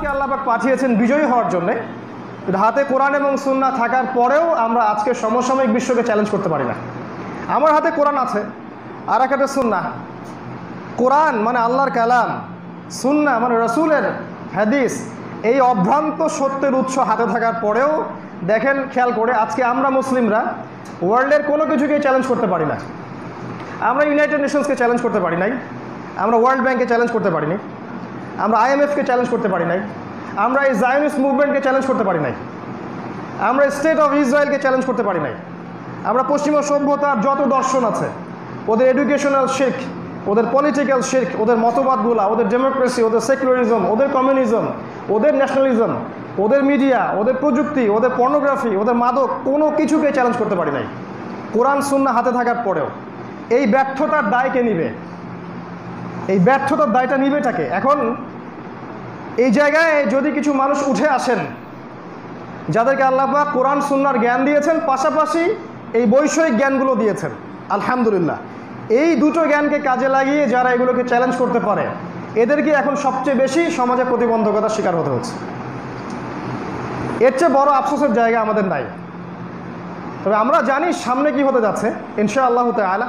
কোরআনকে আল্লাহ পাক পাঠিয়েছেন বিজয়ী হওয়ার জন্যে, হাতে কোরআন এবং সুন্নাহ থাকার পরেও আমরা আজকে সমসাময়িক বিশ্বকে চ্যালেঞ্জ করতে পারি না। আমার হাতে কোরআন আছে, আর এক হাতে সুন্নাহ। কোরআন মানে আল্লাহর কালাম, সুন্নাহ মানে রসুলের হাদিস, এই অভ্রান্ত সত্যের উৎস হাতে থাকার পরেও দেখেন, খেয়াল করে, আজকে আমরা মুসলিমরা ওয়ার্ল্ডের কোনো কিছুকে চ্যালেঞ্জ করতে পারি না। আমরা ইউনাইটেড নেশনসকে চ্যালেঞ্জ করতে পারি নাই, আমরা ওয়ার্ল্ড ব্যাঙ্ককে চ্যালেঞ্জ করতে পারি নাই, আমরা IMFকে চ্যালেঞ্জ করতে পারি নাই, আমরা এই জায়নিস্ট মুভমেন্টকে চ্যালেঞ্জ করতে পারি নাই, আমরা স্টেট অফ ইসরায়েলকে চ্যালেঞ্জ করতে পারি নাই, আমরা পশ্চিমা সভ্যতার যত দর্শন আছে, ওদের এডুকেশনাল শিখ, ওদের পলিটিক্যাল শিখ, ওদের মতবাদগুলা, ওদের ডেমোক্রেসি, ওদের সেকুলারিজম, ওদের কমিউনিজম, ওদের ন্যাশনালিজম, ওদের মিডিয়া, ওদের প্রযুক্তি, ওদের পর্নোগ্রাফি, ওদের মাদক, কোনো কিছুকে চ্যালেঞ্জ করতে পারি নাই কোরআন সুন্নাহ হাতে থাকার পরেও। এই ব্যর্থতার দায় কে নিবে? এই ব্যর্থতার দায়টা নিবেটাকে? এখন এই জায়গায় যদি কিছু মানুষ উঠে আসেন যাদেরকে আল্লাহ পাক কোরআন সুন্নাহর জ্ঞান দিয়েছেন, পাশাপাশি এই বৈষয়িক জ্ঞানগুলো দিয়েছেন, আলহামদুলিল্লাহ, এই দুটো জ্ঞানকে কাজে লাগিয়ে যারা এগুলোকে চ্যালেঞ্জ করতে পারে, এদেরকে এখন সবচেয়ে বেশি সমাজে প্রতিবন্ধকতার শিকার হতে হচ্ছে। এর চেয়ে বড় আফসোসের জায়গা আমাদের নাই। তবে আমরা জানি সামনে কি হতে যাচ্ছে ইনশাআল্লাহ তাআলা।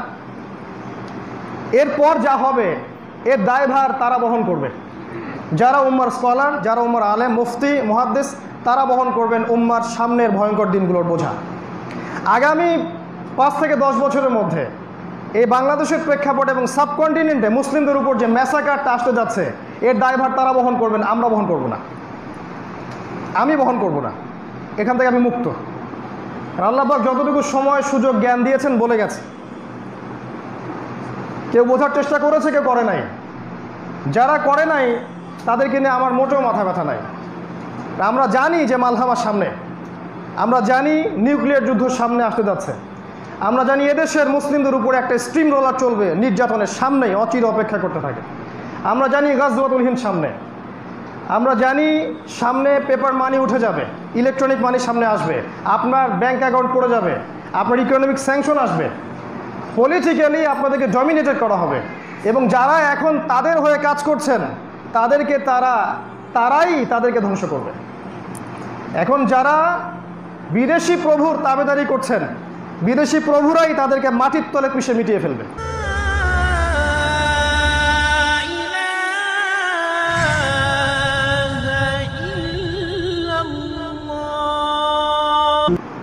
এরপর যা হবে এর দায়ভার তারা বহন করবে, যারা উম্মার স্কলার, যারা উম্মার আলেম, মুফতি, মুহাদ্দিস, তারা বহন করবেন উম্মার সামনের ভয়ঙ্কর দিনগুলোর বোঝা। আগামী 5 থেকে 10 বছরের মধ্যে এই বাংলাদেশের প্রেক্ষাপটে এবং সাবকন্টিনেন্টে মুসলিমদের উপর যে ম্যাসাকারটা আসতে যাচ্ছে, এর দায়ভার তারা বহন করবেন, আমরা বহন করব না, আমি বহন করব না। এখান থেকে আমি মুক্ত। আল্লাহ পাক যতটুকু সময় সুযোগ জ্ঞান দিয়েছেন বলে গেছে। কেউ বোঝার চেষ্টা করেছে, কেউ করে নাই। যারা করে নাই তাদেরকে নিয়ে আমার মোটেও মাথা ব্যথা নাই। আমরা জানি যে মালহামার সামনে, আমরা জানি নিউক্লিয়ার যুদ্ধ সামনে আসতে যাচ্ছে, আমরা জানি এদেশের মুসলিমদের উপরে একটা স্ট্রিম রোলার চলবে নির্যাতনের, সামনেই অচির অপেক্ষা করতে থাকে। আমরা জানি গাজওয়াতুল হিন্দ সামনে, আমরা জানি সামনে পেপার মানি উঠে যাবে, ইলেকট্রনিক মানি সামনে আসবে, আপনার ব্যাংক অ্যাকাউন্ট পড়ে যাবে, আপনার ইকোনমিক স্যাংশন আসবে, পলিটিক্যালি আপনাদেরকে ডমিনেটেড করা হবে। এবং যারা এখন তাদের হয়ে কাজ করছেন তাদেরকে তারাই তাদেরকে ধ্বংস করবে। এখন যারা বিদেশি প্রভুর তাবেদারি করছেন, বিদেশি প্রভুরাই তাদেরকে মাটির তলে পিষে মিটিয়ে ফেলবে।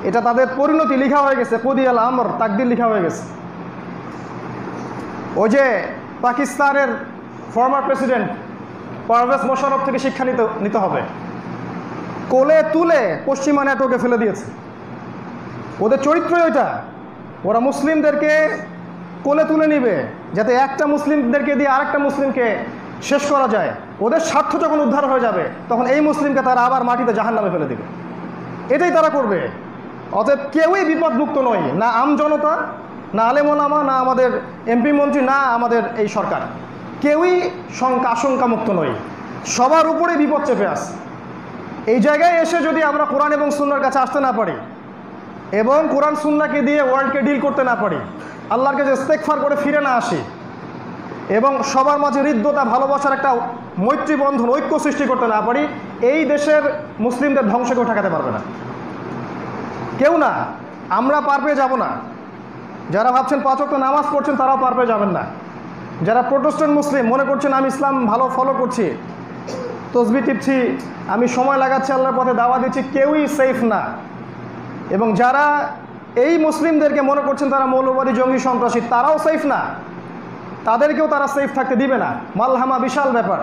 এটা তাদের পরিণতি লিখা হয়ে গেছে, কুদিয়াল আমর, তাকদির লিখা হয়ে গেছে। ওই যে পাকিস্তানের ফর্মার প্রেসিডেন্ট পারভেজ মোশাররফ থেকে শিক্ষা নিতে হবে, কোলে তুলে পশ্চিমা নেটওয়ার্কে ফেলে দিয়েছে। ওদের চরিত্রই ওইটা, ওরা মুসলিমদেরকে কোলে তুলে নিবে যাতে একটা মুসলিমদেরকে দিয়ে আরেকটা মুসলিমকে শেষ করা যায়। ওদের স্বার্থ যখন উদ্ধার হয়ে যাবে তখন এই মুসলিমকে তারা আবার মাটিতে জাহান্নামে ফেলে দিবে। এটাই তারা করবে। অতএব কেউই বিপদমুক্ত নয়, না আমজনতা, না আলেম ওলামা, না আমাদের এমপি মন্ত্রী, না আমাদের এই সরকার, কেউই আশঙ্কামুক্ত নয়। সবার উপরেই বিপদ চেপে আসে। এই জায়গায় এসে যদি আমরা কোরআন এবং সুন্নাহর কাছে আসতে না পারি এবং কোরআন সুন্নাহকে দিয়ে ওয়ার্ল্ডকে ডিল করতে না পারি, আল্লাহর কাছে ইস্তেগফার করে ফিরে না আসি এবং সবার মাঝে হৃদ্যতা, ভালোবাসার একটা মৈত্রী বন্ধন, ঐক্য সৃষ্টি করতে না পারি, এই দেশের মুসলিমদের ধ্বংস কেউ ঠেকাতে পারবে না, কেউ না। আমরা পার পেয়ে যাব না। যারা ভাবছেন 5 ওয়াক্ত নামাজ পড়ছেন তারাও পার পেয়ে যাবেন না। যারা প্রোটেস্ট্যান্ট মুসলিম মনে করছেন আমি ইসলাম ভালো ফলো করছি, তসবিহ টিপছি, আমি সময় লাগাচ্ছি আল্লাহর পথে দাওয়া দিচ্ছি, কেউই সেফ না। এবং যারা এই মুসলিমদেরকে মনে করছেন তারা মৌলবাদী, জঙ্গি, সন্ত্রাসী, তারাও সেফ না। তাদেরকেও তারা সেফ থাকতে দিবে না। মালহামা বিশাল ব্যাপার।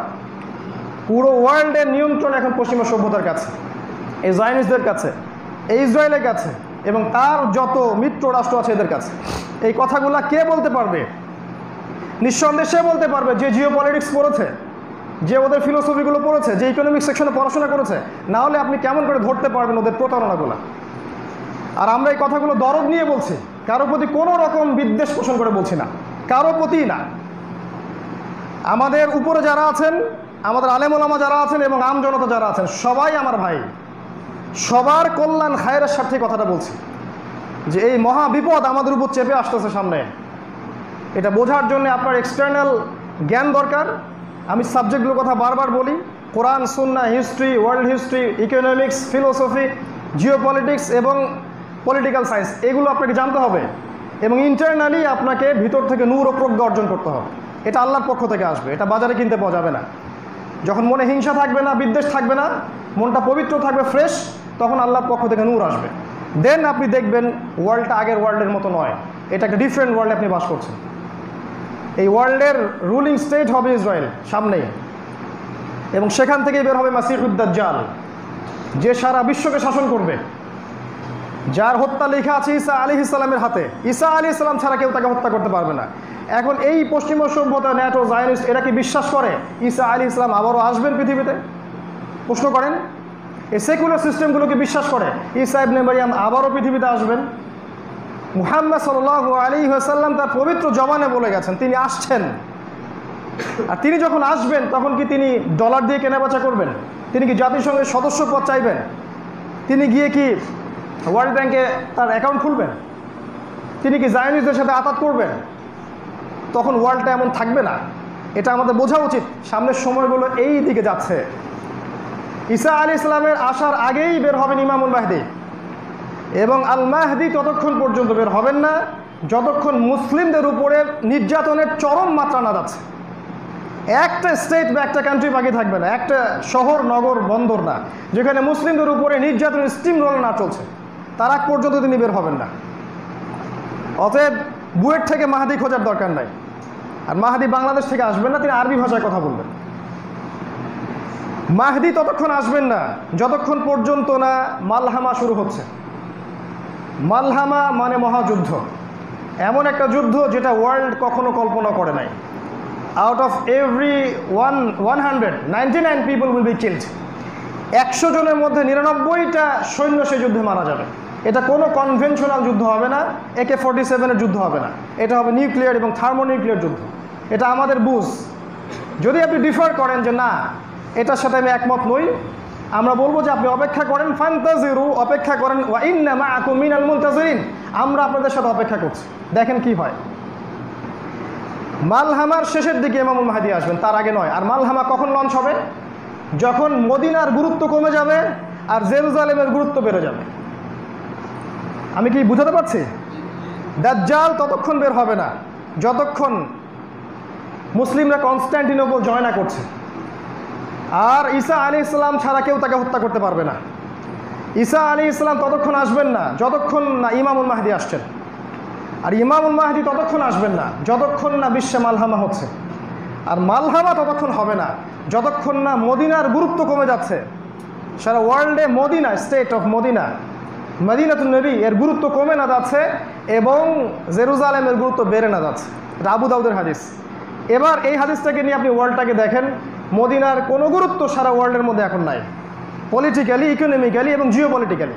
পুরো ওয়ার্ল্ডের নিয়ন্ত্রণ এখন পশ্চিমা সভ্যতার কাছে, এই জায়নিস্টদের কাছে, এই ইসরায়েলের কাছে এবং তার যত মিত্র রাষ্ট্র আছে এদের কাছে। এই কথাগুলা কে বলতে পারবে? নিঃসন্দেহে সে বলতে পারবে যে জিও পলিটিক্স পড়েছে, যে ওদের ফিলোসফিগুলো পড়েছে, যে ইকোনমিক সেকশনে পড়াশোনা করেছে। না হলে আপনি কেমন করে ধরতে পারবেন ওদের প্রতারণাগুলো? আর আমরা এই কথাগুলো দরদ নিয়ে বলছি, কারো প্রতি কোনো রকম বিদ্বেষ পোষণ করে বলছি না, কারো প্রতি না। আমাদের উপরে যারা আছেন, আমাদের আলেম ওলামা যারা আছেন এবং আম জনতা যারা আছেন, সবাই আমার ভাই, সবার কল্যাণ খায়েরের স্বার্থে কথাটা বলছি যে এই মহা বিপদ আমাদের উপর চেপে আসতেছে সামনে। এটা বোঝার জন্য আপনার এক্সটার্নাল জ্ঞান দরকার। আমি সাবজেক্টগুলোর কথা বারবার বলি, কোরআন, সুন্নাহ, history, world history, economics, philosophy, geopolitics এবং পলিটিক্যাল সায়েন্স, এগুলো আপনাকে জানতে হবে এবং ইন্টারনালি আপনাকে ভিতর থেকে নূর ও প্রজ্ঞা অর্জন করতে হবে। এটা আল্লাহর পক্ষ থেকে আসবে, এটা বাজারে কিনতে পাওয়া যাবে না। যখন মনে হিংসা থাকবে না, বিদ্বেষ থাকবে না, মনটা পবিত্র থাকবে, ফ্রেশ, তখন আল্লাহর পক্ষ থেকে নূর আসবে। দেন আপনি দেখবেন ওয়ার্ল্ডটা আগের ওয়ার্ল্ডের মতো নয়, এটা একটা ডিফারেন্ট ওয়ার্ল্ডে আপনি বাস করছেন। এই ওয়ার্ল্ডের রুলিং স্টেট হবে ইসরায়েল সামনেই, এবং সেখান থেকেই বের হবে মাসিহুদ দাজ্জাল, যে সারা বিশ্বকে শাসন করবে, যার হত্যা লেখা আছে ঈসা আলাইহিস সালামের হাতে। ঈসা আলাইহিস সালাম ছাড়া কেউ তাকে হত্যা করতে পারবে না। এখন এই পশ্চিমা সভ্যতা, ন্যাটো, জায়নিস্ট, এরা কি বিশ্বাস করে ঈসা আলাইহিস সালাম আবারও আসবেন পৃথিবীতে? প্রশ্ন করেন। এই সেকুলার সিস্টেমগুলোকে বিশ্বাস করে ঈসা ইবনে মারইয়াম আবারও পৃথিবীতে আসবেন? মুহাম্মদ সাল্লাল্লাহু আলাইহি ওয়াসাল্লাম তার পবিত্র জবানে বলে গেছেন তিনি আসছেন। আর তিনি যখন আসবেন তখন কি তিনি ডলার দিয়ে কেনাবেচা করবেন? তিনি কি জাতিসংঘের সদস্য পদ চাইবেন? তিনি গিয়ে কি ওয়ার্ল্ড ব্যাংকে তার অ্যাকাউন্ট খুলবেন? তিনি কি জায়নিস্টদের সাথে আতাত করবেন? তখন ওয়ার্ল্ডটা এমন থাকবে না। এটা আমাদের বোঝা উচিত। সামনের সময়গুলো এই দিকে যাচ্ছে। ঈসা আলাইহিস সালামের আসার আগেই বের হবেন ইমামুল মাহদি, এবং আল মাহদি ততক্ষণ পর্যন্ত বের হবেন না যতক্ষণ মুসলিমদের উপরে নির্যাতনের চরম মাত্রা না যাচ্ছে। একটা স্টেট বা একটা কান্ট্রি বাকি থাকবে না, একটা শহর, নগর, বন্দর না, যেখানে মুসলিমদের উপরে নির্যাতনের স্টিম রোল না চলছে, তার আগ পর্যন্ত তিনি বের হবেন না। অতএব বুয়েট থেকে মাহাদি খোঁজার দরকার নাই। আর মাহাদি বাংলাদেশ থেকে আসবেন না, তিনি আরবি ভাষায় কথা বলবেন। মাহদি ততক্ষণ আসবেন না যতক্ষণ পর্যন্ত না মালহামা শুরু হচ্ছে। মালহামা মানে মহাযুদ্ধ, এমন একটা যুদ্ধ যেটা ওয়ার্ল্ড কখনো কল্পনা করে নাই। Out of every 199 people will be killed. 100 জনের মধ্যে 99টা সৈন্য সেই যুদ্ধে মারা যাবে। এটা কোনো কনভেনশনাল যুদ্ধ হবে না, AK-47-এর যুদ্ধ হবে না, এটা হবে নিউক্লিয়ার এবং থার্মোনিউক্লিয়ার যুদ্ধ। এটা আমাদের বুঝ। যদি আপনি ডিফার করেন যে না এটার সাথে আমি একমত নই, আমরা বলবো যে আপনি অপেক্ষা করেন, ফান্তাজিরু, অপেক্ষা করেন, ওয়া ইন্না মাআকুম মিনাল মুনতাজিরিন, আমরা আপনাদের সাথে অপেক্ষা করছি, দেখেন কি হয়। মালহামার শেষের দিকে ইমামুল মাহদি আসবেন, তার আগে নয়। আর মালহামা কখন লঞ্চ হবে? যখন মদিনার গুরুত্ব কমে যাবে আর জেরুজালেমের গুরুত্ব বেড়ে যাবে। আমি কি বুঝাতে পারছি? দাজ্জাল ততক্ষণ বের হবে না যতক্ষণ মুসলিমরা কনস্ট্যান্টিনোপল জয় না করছে। আর ঈসা আলাইহিস সালাম ছাড়া কেউ তাকে হত্যা করতে পারবে না। ঈসা আলাইহিস সালাম ততক্ষণ আসবেন না যতক্ষণ না ইমামুল মাহদি আসছেন। আর ইমামুল মাহদি ততক্ষণ আসবেন না যতক্ষণ না বিশ্বে মালহামা হচ্ছে। আর মালহামা ততক্ষণ হবে না যতক্ষণ না মদিনার গুরুত্ব কমে যাচ্ছে। সারা ওয়ার্ল্ডে মদিনা, স্টেট অফ মদিনা, মদিনাতুন নবী, এর গুরুত্ব কমে না যাচ্ছে এবং জেরুজালেমের গুরুত্ব বেড়ে না যাচ্ছে। এটা আবু দাউদের হাদিস। এবার এই হাদিসটাকে নিয়ে আপনি ওয়ার্ল্ডটাকে দেখেন, মদিনার কোনো গুরুত্ব সারা ওয়ার্ল্ডের মধ্যে এখন নাই, পলিটিক্যালি, ইকোনমিক্যালি এবং জিওপলিটিক্যালি।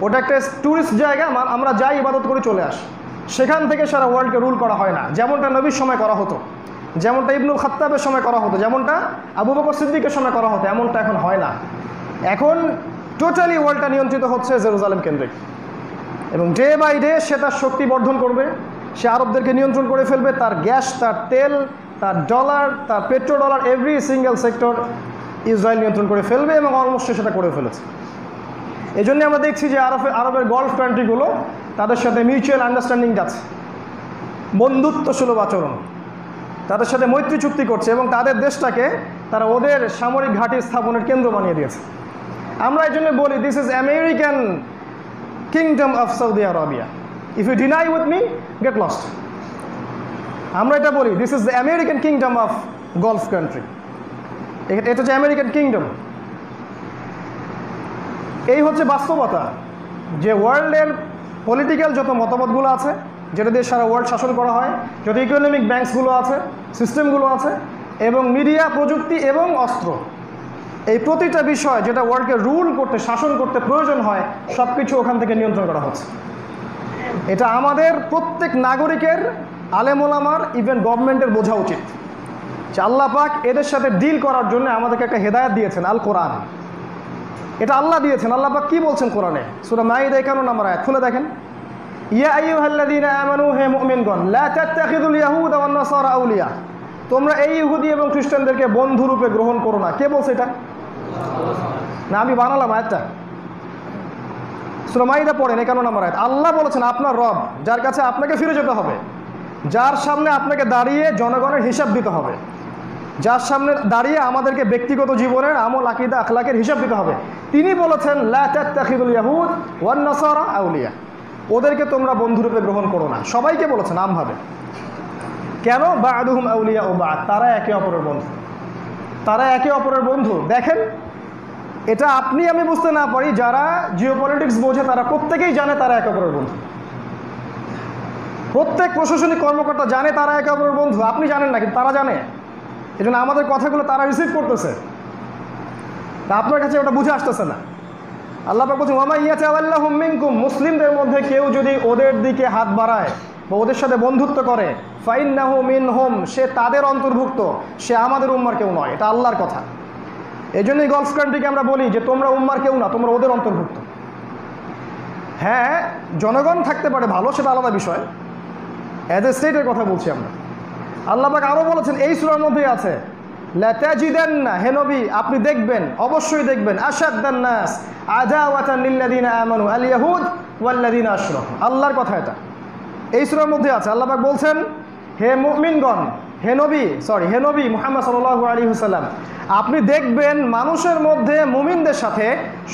ওটা একটা ট্যুরিস্ট জায়গা, আমরা যাই ইবাদত করে চলে আসি, সেখান থেকে সারা ওয়ার্ল্ডকে রুল করা হয় না। যেমনটা নবীর সময় করা হতো, যেমনটা ইবনুল খাত্তাবের সময় করা হতো, যেমনটা আবু বকর সিদ্দিকের সময় করা হতো, এমনটা এখন হয় না। এখন টোটালি ওয়ার্ল্ডটা নিয়ন্ত্রিত হচ্ছে জেরুজালেম কেন্দ্রিক, এবং ডে বাই ডে সে তার শক্তি বর্ধন করবে, সে আরবদেরকে নিয়ন্ত্রণ করে ফেলবে। তার গ্যাস, তার তেল, তার ডলার, তার petro dollar, every single sector Israel নিয়ন্ত্রণ করে ফেলবে এবং অলমোস্ট সেটা করে ফেলেছে। এই জন্যে আমরা দেখছি যে আরবের গলফ কান্ট্রিগুলো তাদের সাথে মিউচুয়াল আন্ডারস্ট্যান্ডিং যাচ্ছে, বন্ধুত্বসুলভ আচরণ, তাদের সাথে মৈত্রী চুক্তি করছে এবং তাদের দেশটাকে তারা ওদের সামরিক ঘাঁটি স্থাপনের কেন্দ্র বানিয়ে দিয়েছে। আমরা এই জন্য বলি this is American kingdom of Saudi Arabia, if you deny with me get lost. আমরা এটা বলি this is the American kingdom of gulf country, এটা হচ্ছে আমেরিকান কিংডম। এই হচ্ছে বাস্তবতা যে ওয়ার্ল্ডের পলিটিক্যাল যত মতামতগুলো আছে, যেটা দিয়ে সারা ওয়ার্ল্ড শাসন করা হয়, যত ইকোনমিক ব্যাংকসগুলো আছে, সিস্টেমগুলো আছে, এবং মিডিয়া, প্রযুক্তি এবং অস্ত্র, এই প্রতিটা বিষয় যেটা ওয়ার্ল্ডকে রুল করতে, শাসন করতে প্রয়োজন হয়, সব কিছু ওখান থেকে নিয়ন্ত্রণ করা হচ্ছে। এটা আমাদের প্রত্যেক নাগরিকের, আলেম ওলামার, ইভেন গভর্নমেন্টের বোঝা উচিত যে আল্লাহ পাক এদের সাথে ডিল করার জন্য আমাদেরকে একটা হেদায়েত দিয়েছেন, আল কোরআন। এটা আল্লাহ দিয়েছেন। আল্লাহ পাক কি বলছেন কোরআনে? সূরা মাইদা 51 নম্বর আয়াত খুলে দেখেন। ইয়া আইয়ুহাল্লাযীনা আমানু, হে মুমিনগণ, লা তাত্তাখিযুল ইয়াহুদা ওয়ান নাসারা আউলিয়া, তোমরা এই ইহুদি এবং খ্রিস্টানদেরকে বন্ধুরূপে গ্রহণ করো না। কে বলছে এটা? না আমি বানালাম আয়াতটা। সূরা মাইদা পড়েন 51 নম্বর আয়াত। আল্লাহ বলেছেন আপনার রব, যার কাছে আপনাকে ফিরে যেতে হবে, যার সামনে আপনাকে দাঁড়িয়ে জনগণের হিসাব দিতে হবে, যার সামনে দাঁড়িয়ে আমাদেরকে ব্যক্তিগত জীবনের আমল আকীদা আখলাকের হিসাব দিতে হবে, তিনি বলেছেন লা তাত্তাখিদুল ইয়াহুদ ওয়ান নাসারা আউলিয়া, ওদেরকে তোমরা বন্ধুরূপে গ্রহণ করো না। সবাইকে বলেছেন আমভাবে। কেন? বা'দুহুম আউলিয়া ও বা'দ, তারা একে অপরের বন্ধু, তারা একে অপরের বন্ধু। দেখেন, এটা আপনি আমি বুঝতে না পারি, যারা জিওপলিটিক্স বোঝে তারা প্রত্যেকেই জানে তারা একে অপরের বন্ধু। প্রত্যেক প্রশাসনিক কর্মকর্তা জানে তারা একে অপরের বন্ধু। আপনি জানেন না, কিন্তু তারা জানে। এই জন্য আমাদের কথাগুলো তারা রিসিভ করতেছে, তা আপনার কাছে ওটা বুঝে আসতেছে না। আল্লাহ পাক বলছেন ওয়া মা ইয়াতাওয়াল্লাহুম মিনকুম, মুসলিমদের মধ্যে কেউ যদি ওদের দিকে হাত বাড়ায় বা ওদের সাথে বন্ধুত্ব করে, ফাইন্নাহু মিনহুম, সে তাদের অন্তর্ভুক্ত, সে আমাদের উম্মার কেউ নয়। এটা আল্লাহর কথা। এই জন্যই গলফ কান্ট্রিকে আমরা বলি যে তোমরা উম্মার কেউ না, তোমরা ওদের অন্তর্ভুক্ত। হ্যাঁ, জনগণ থাকতে পারে ভালো, সেটা আলাদা বিষয়। অ্যাজ এ স্টেটের কথা বলছি আমরা। আল্লাহ পাক আরও বলেছেন এই সূরার মধ্যেই আছে, লা তাজিদান্না, হে নবী আপনি দেখবেন, অবশ্যই দেখবেন, আশাদ্দান নাস আদাওয়াতান লিল্লাযিনা আমানু আল ইয়াহুদ ওয়াল্লাযিনা আশরাকু। আল্লাহর কথা এটা, এই সূরার মধ্যে আছে। আল্লাহ পাক বলছেন হে মুমিনগণ, হে নবী মুহাম্মদ সাল্লাল্লাহু আলাইহি ওয়াসাল্লাম, আপনি দেখবেন মানুষের মধ্যে মুমিনদের সাথে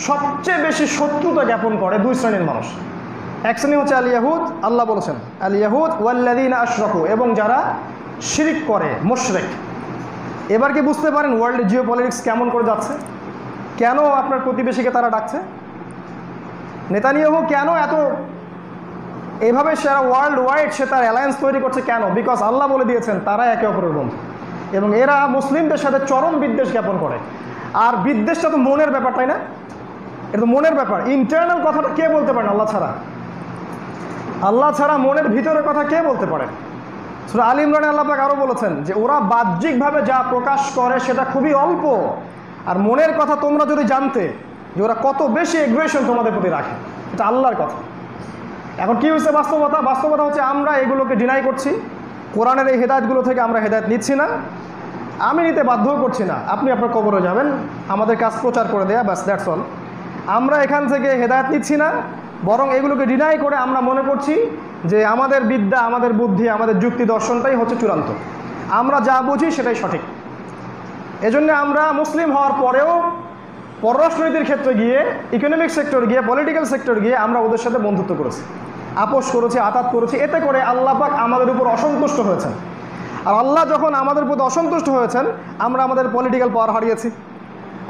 সবচেয়ে বেশি শত্রুতা জ্ঞাপন করে দুই শ্রেণীর মানুষ। এক শ্রেণী হচ্ছে আল ইয়াহুদ, আল্লাহ বলেছেন আল ইয়াহুদ ওয়াল্লাযিনা আশরাকু, এবং যারা শিরিক করে, মুশরিক। এবার কি বুঝতে পারেন ওয়ার্ল্ড জিওপলিটিক্স কেমন করে যাচ্ছে? কেন আপনার প্রতিবেশীকে তারা ডাকছে? নেতানিয়াহু কেন এত এইভাবে সারা ওয়ার্ল্ড ওয়াইড সে তার অ্যালায়েন্স তৈরি করছে? কেন? বিকজ আল্লাহ বলে দিয়েছেন তারা একে অপরের বন্ধু, এবং এরা মুসলিমদের সাথে চরম বিদ্বেষ জ্ঞাপন করে। আর বিদ্বেষটা তো মনের ব্যাপার, তাই না? এটা তো মনের ব্যাপার। ইন্টারনাল কথাটা কে বলতে পারেন? আল্লাহ ছাড়া। আল্লাহ ছাড়া মনের ভিতরের কথা কে বলতে পারেন? সূরা আল ইমরানে আল্লাহ পাক আরও বলেছেন যে ওরা বাহ্যিকভাবে যা প্রকাশ করে সেটা খুবই অল্প, আর মনের কথা তোমরা যদি জানতে যে ওরা কত বেশি এগ্রেশন তোমাদের প্রতি রাখে। এটা আল্লাহর কথা। এখন কি হচ্ছে বাস্তবতা? বাস্তবতা হচ্ছে আমরা এগুলোকে ডিনাই করছি। কোরআনের এই হেদায়েতগুলো থেকে আমরা হেদায়েত নিচ্ছি না, আমি নিতে বাধ্যও করছি না। আপনি আপনার কবরে যাবেন, আমাদের কাজ প্রচার করে দেয়া, ব্যাস, দ্যাটস অল। আমরা এখান থেকে হেদায়েত নিচ্ছি না, বরং এগুলোকে ডিনাই করে আমরা মনে করছি যে আমাদের বিদ্যা, আমাদের বুদ্ধি, আমাদের যুক্তি দর্শনটাই হচ্ছে চূড়ান্ত, আমরা যা বুঝি সেটাই সঠিক। এজন্য আমরা মুসলিম হওয়ার পরেও পররাষ্ট্রনীতির ক্ষেত্রে গিয়ে, ইকোনমিক সেক্টর গিয়ে, পলিটিক্যাল সেক্টর গিয়ে আমরা ওদের সাথে বন্ধুত্ব করেছি, আপোষ করেছি, আতাত করেছি। এতে করে আল্লাহ পাক আমাদের উপর অসন্তুষ্ট হয়েছেন। আর আল্লাহ যখন আমাদের প্রতি অসন্তুষ্ট হয়েছেন, আমরা আমাদের পলিটিক্যাল পাওয়ার হারিয়েছি,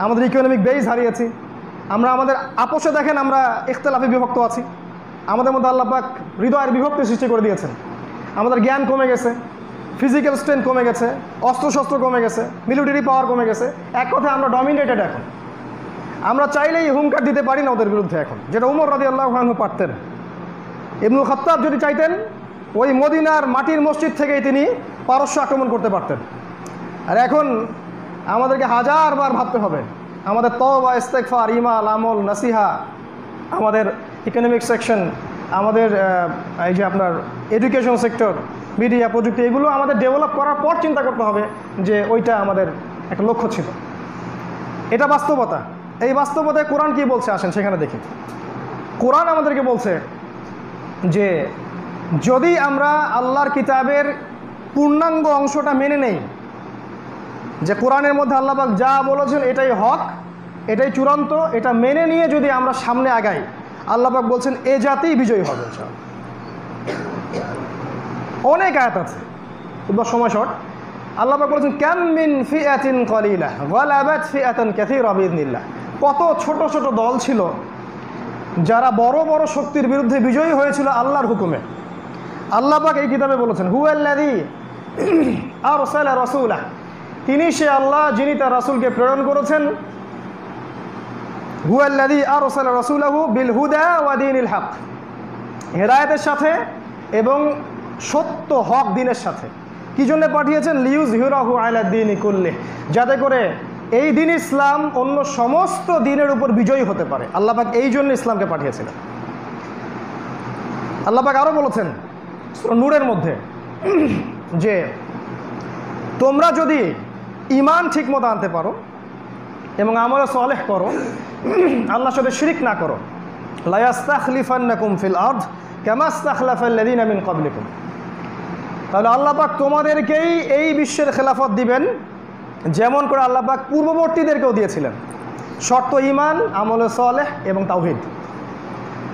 আমাদের ইকোনমিক বেস হারিয়েছি, আমরা আমাদের আপোষে দেখেন আমরা ইখতিলাফে বিভক্ত আছি। আমাদের মধ্যে আল্লাহ পাক হৃদয়ের বিভক্তি সৃষ্টি করে দিয়েছেন। আমাদের জ্ঞান কমে গেছে, ফিজিক্যাল স্ট্রেংথ কমে গেছে, অস্ত্রশস্ত্র কমে গেছে, মিলিটারি পাওয়ার কমে গেছে। এক কথায় আমরা ডমিনেটেড। এখন আমরা চাইলেই হুঙ্কার দিতে পারি না ওদের বিরুদ্ধে এখন, যেটা উমর রাদিয়াল্লাহু আনহু পারতেন। ইবনুল খাত্তাব যদি চাইতেন, ওই মদিনার মাটির মসজিদ থেকেই তিনি পারস্য আক্রমণ করতে পারতেন। আর এখন আমাদেরকে হাজারবার ভাবতে হবে। আমাদের তওবা, ইস্তেগফার, ঈমান, আমল, নাসিহা, আমাদের ইকোনমিক সেকশন, আমাদের এই যে আপনার এডুকেশন সেক্টর, মিডিয়া, প্রযুক্তি, এগুলো আমাদের ডেভেলপ করার পর চিন্তা করতে হবে যে ওইটা আমাদের একটা লক্ষ্য ছিল। এটা বাস্তবতা। এই বাস্তবতায় কোরআন কি বলছে আসেন সেখানে দেখি। কোরআন আমাদেরকে বলছে যে যদি আমরা আল্লাহর কিতাবের পূর্ণাঙ্গ অংশটা মেনে নেই, যে কোরআনের মধ্যে আল্লাহ পাক যা বলেছেন এটাই হক, এটাই চূড়ান্ত, এটা মেনে নিয়ে যদি আমরা সামনে আগাই, আল্লাহ পাক বলছেন এ জাতিই বিজয়ী হবে। অনেক আয়াত আছে, খুব সময় শর্ট। আল্লাহ পাক বলেছেন কাম মিন ফিআতিন কলিলা গালাবাত ফিআতান কাসীরা বিইذনিল্লাহ। কত ছোট ছোট দল ছিল যারা বড় বড় শক্তির বিরুদ্ধে বিজয়ী হয়েছিল আল্লাহর হুকুমে। আল্লাহ পাক এই কিতাবে বলেছেন হুয়াল্লাযী আরসালা রাসূলা, তিনি সে আল্লাহ যিনি তার রাসূলকে প্রেরণ করেছেন। হুয়াল্লাযী আরসালা রাসূলাহু বিল হুদা ওয়া দীনিল হক, হেদায়েতের সাথে এবং সত্য হক দিনের সাথে। কি জন্য পাঠিয়েছেন? লিইয়ুযহিরাহু আলা দ্বীনি কুল্লিহি, যাতে করে এই দিন ইসলাম অন্য সমস্ত দিনের উপর বিজয়ী হতে পারে। আল্লাহ পাক এই জন্য ইসলামকে পাঠিয়েছিলেন। আল্লাহ পাক আরও বলেছেন সূরা নূরের মধ্যে যে তোমরা যদি ঈমান ঠিকমতো আনতে পারো এবং আমলে সালেহ করো, আল্লাহর সাথে শিরিক না করো, লা ইস্তাখলিফান্নাকুম ফিল আরদ কামা ইস্তাখলাফাল্লাযীনা মিন ক্বাবলিকুম, তাহলে আল্লাহ পাক তোমাদেরকেই এই বিশ্বের খেলাফত দিবেন যেমন করে আল্লাহ পাক পূর্ববর্তীদেরকেও দিয়েছিলেন। শর্ত ঈমান, আমলে সালেহ এবং তাওহীদ।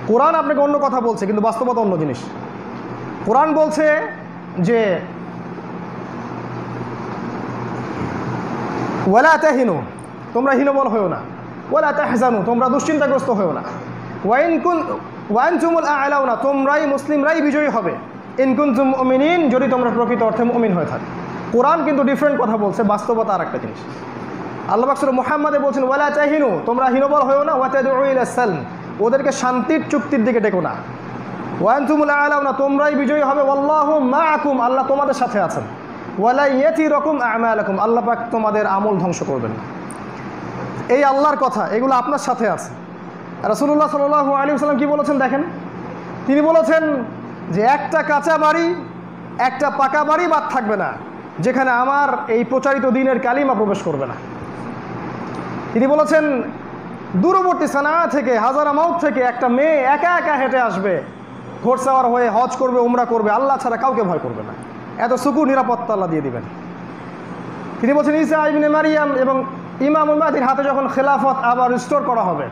কোরআন আপনাকে অন্য কথা বলছে, কিন্তু বাস্তবতা অন্য জিনিস। কোরআন বলছে যে ওয়ালা তাহিনু, তোমরা হীনবল হয়েও না, ওয়ালা তাহজানু, তোমরা দুশ্চিন্তাগ্রস্ত হয়েও না, ওয়া আনতুমুল আ'লাউনা, তোমরাই মুসলিমরাই বিজয়ী হবে, ইন কুনতুম মুমিনিন, যদি তোমরা প্রকৃত অর্থে মুমিন হয়ে থাকো। কোরআন কিন্তু ডিফারেন্ট কথা বলছে, বাস্তবতা আর একটা জিনিস। আল্লাহ পাক সূরা মুহাম্মাদে বলছেন ওয়ালা তাহিনু, তোমরা হীনবল হয়েও না, ওয়া তাদউ ইলা সালম, ওদেরকে শান্তির চুক্তির দিকে ডেকো না, ওয়া আনতুমুল আ'লাউনা, তোমরাই বিজয়ী হবে, ওয়াল্লাহু মাআকুম, আল্লাহ তোমাদের সাথে আছেন, ওয়ালা ইয়াতিরাকুম আ'মালাকুম, আল্লাহ পাক তোমাদের আমল ধ্বংস করবেন না। এই আল্লাহর কথা, এগুলো আপনার সাথে আছে। রাসূলুল্লাহ সাল্লাল্লাহু আলাইহি ওয়াসাল্লাম কি বলেছেন দেখেন, তিনি বলেছেন যে একটা কাঁচা বাড়ি, একটা পাকা বাড়ি বাদ থাকবে না যেখানে আমার এই প্রচারিত দ্বীনের কালিমা প্রবেশ করবে না। তিনি বলেছেন দূরবর্তী সানা থেকে, হাজারামাউত থেকে একটা মেয়ে একা একা হেঁটে আসবে, ঘোড়সাওয়ার হয়ে হজ করবে, উমরা করবে, আল্লাহ ছাড়া কাউকে ভয় করবে না, এত সুকুর নিরাপত্তা আল্লাহ দিয়ে দিবেন। তিনি বলছেন ঈসা ইবনে মারিয়াম এবং ইমামুল মাহদির হাতে যখন খেলাফত আবার রিস্টোর করা হবে,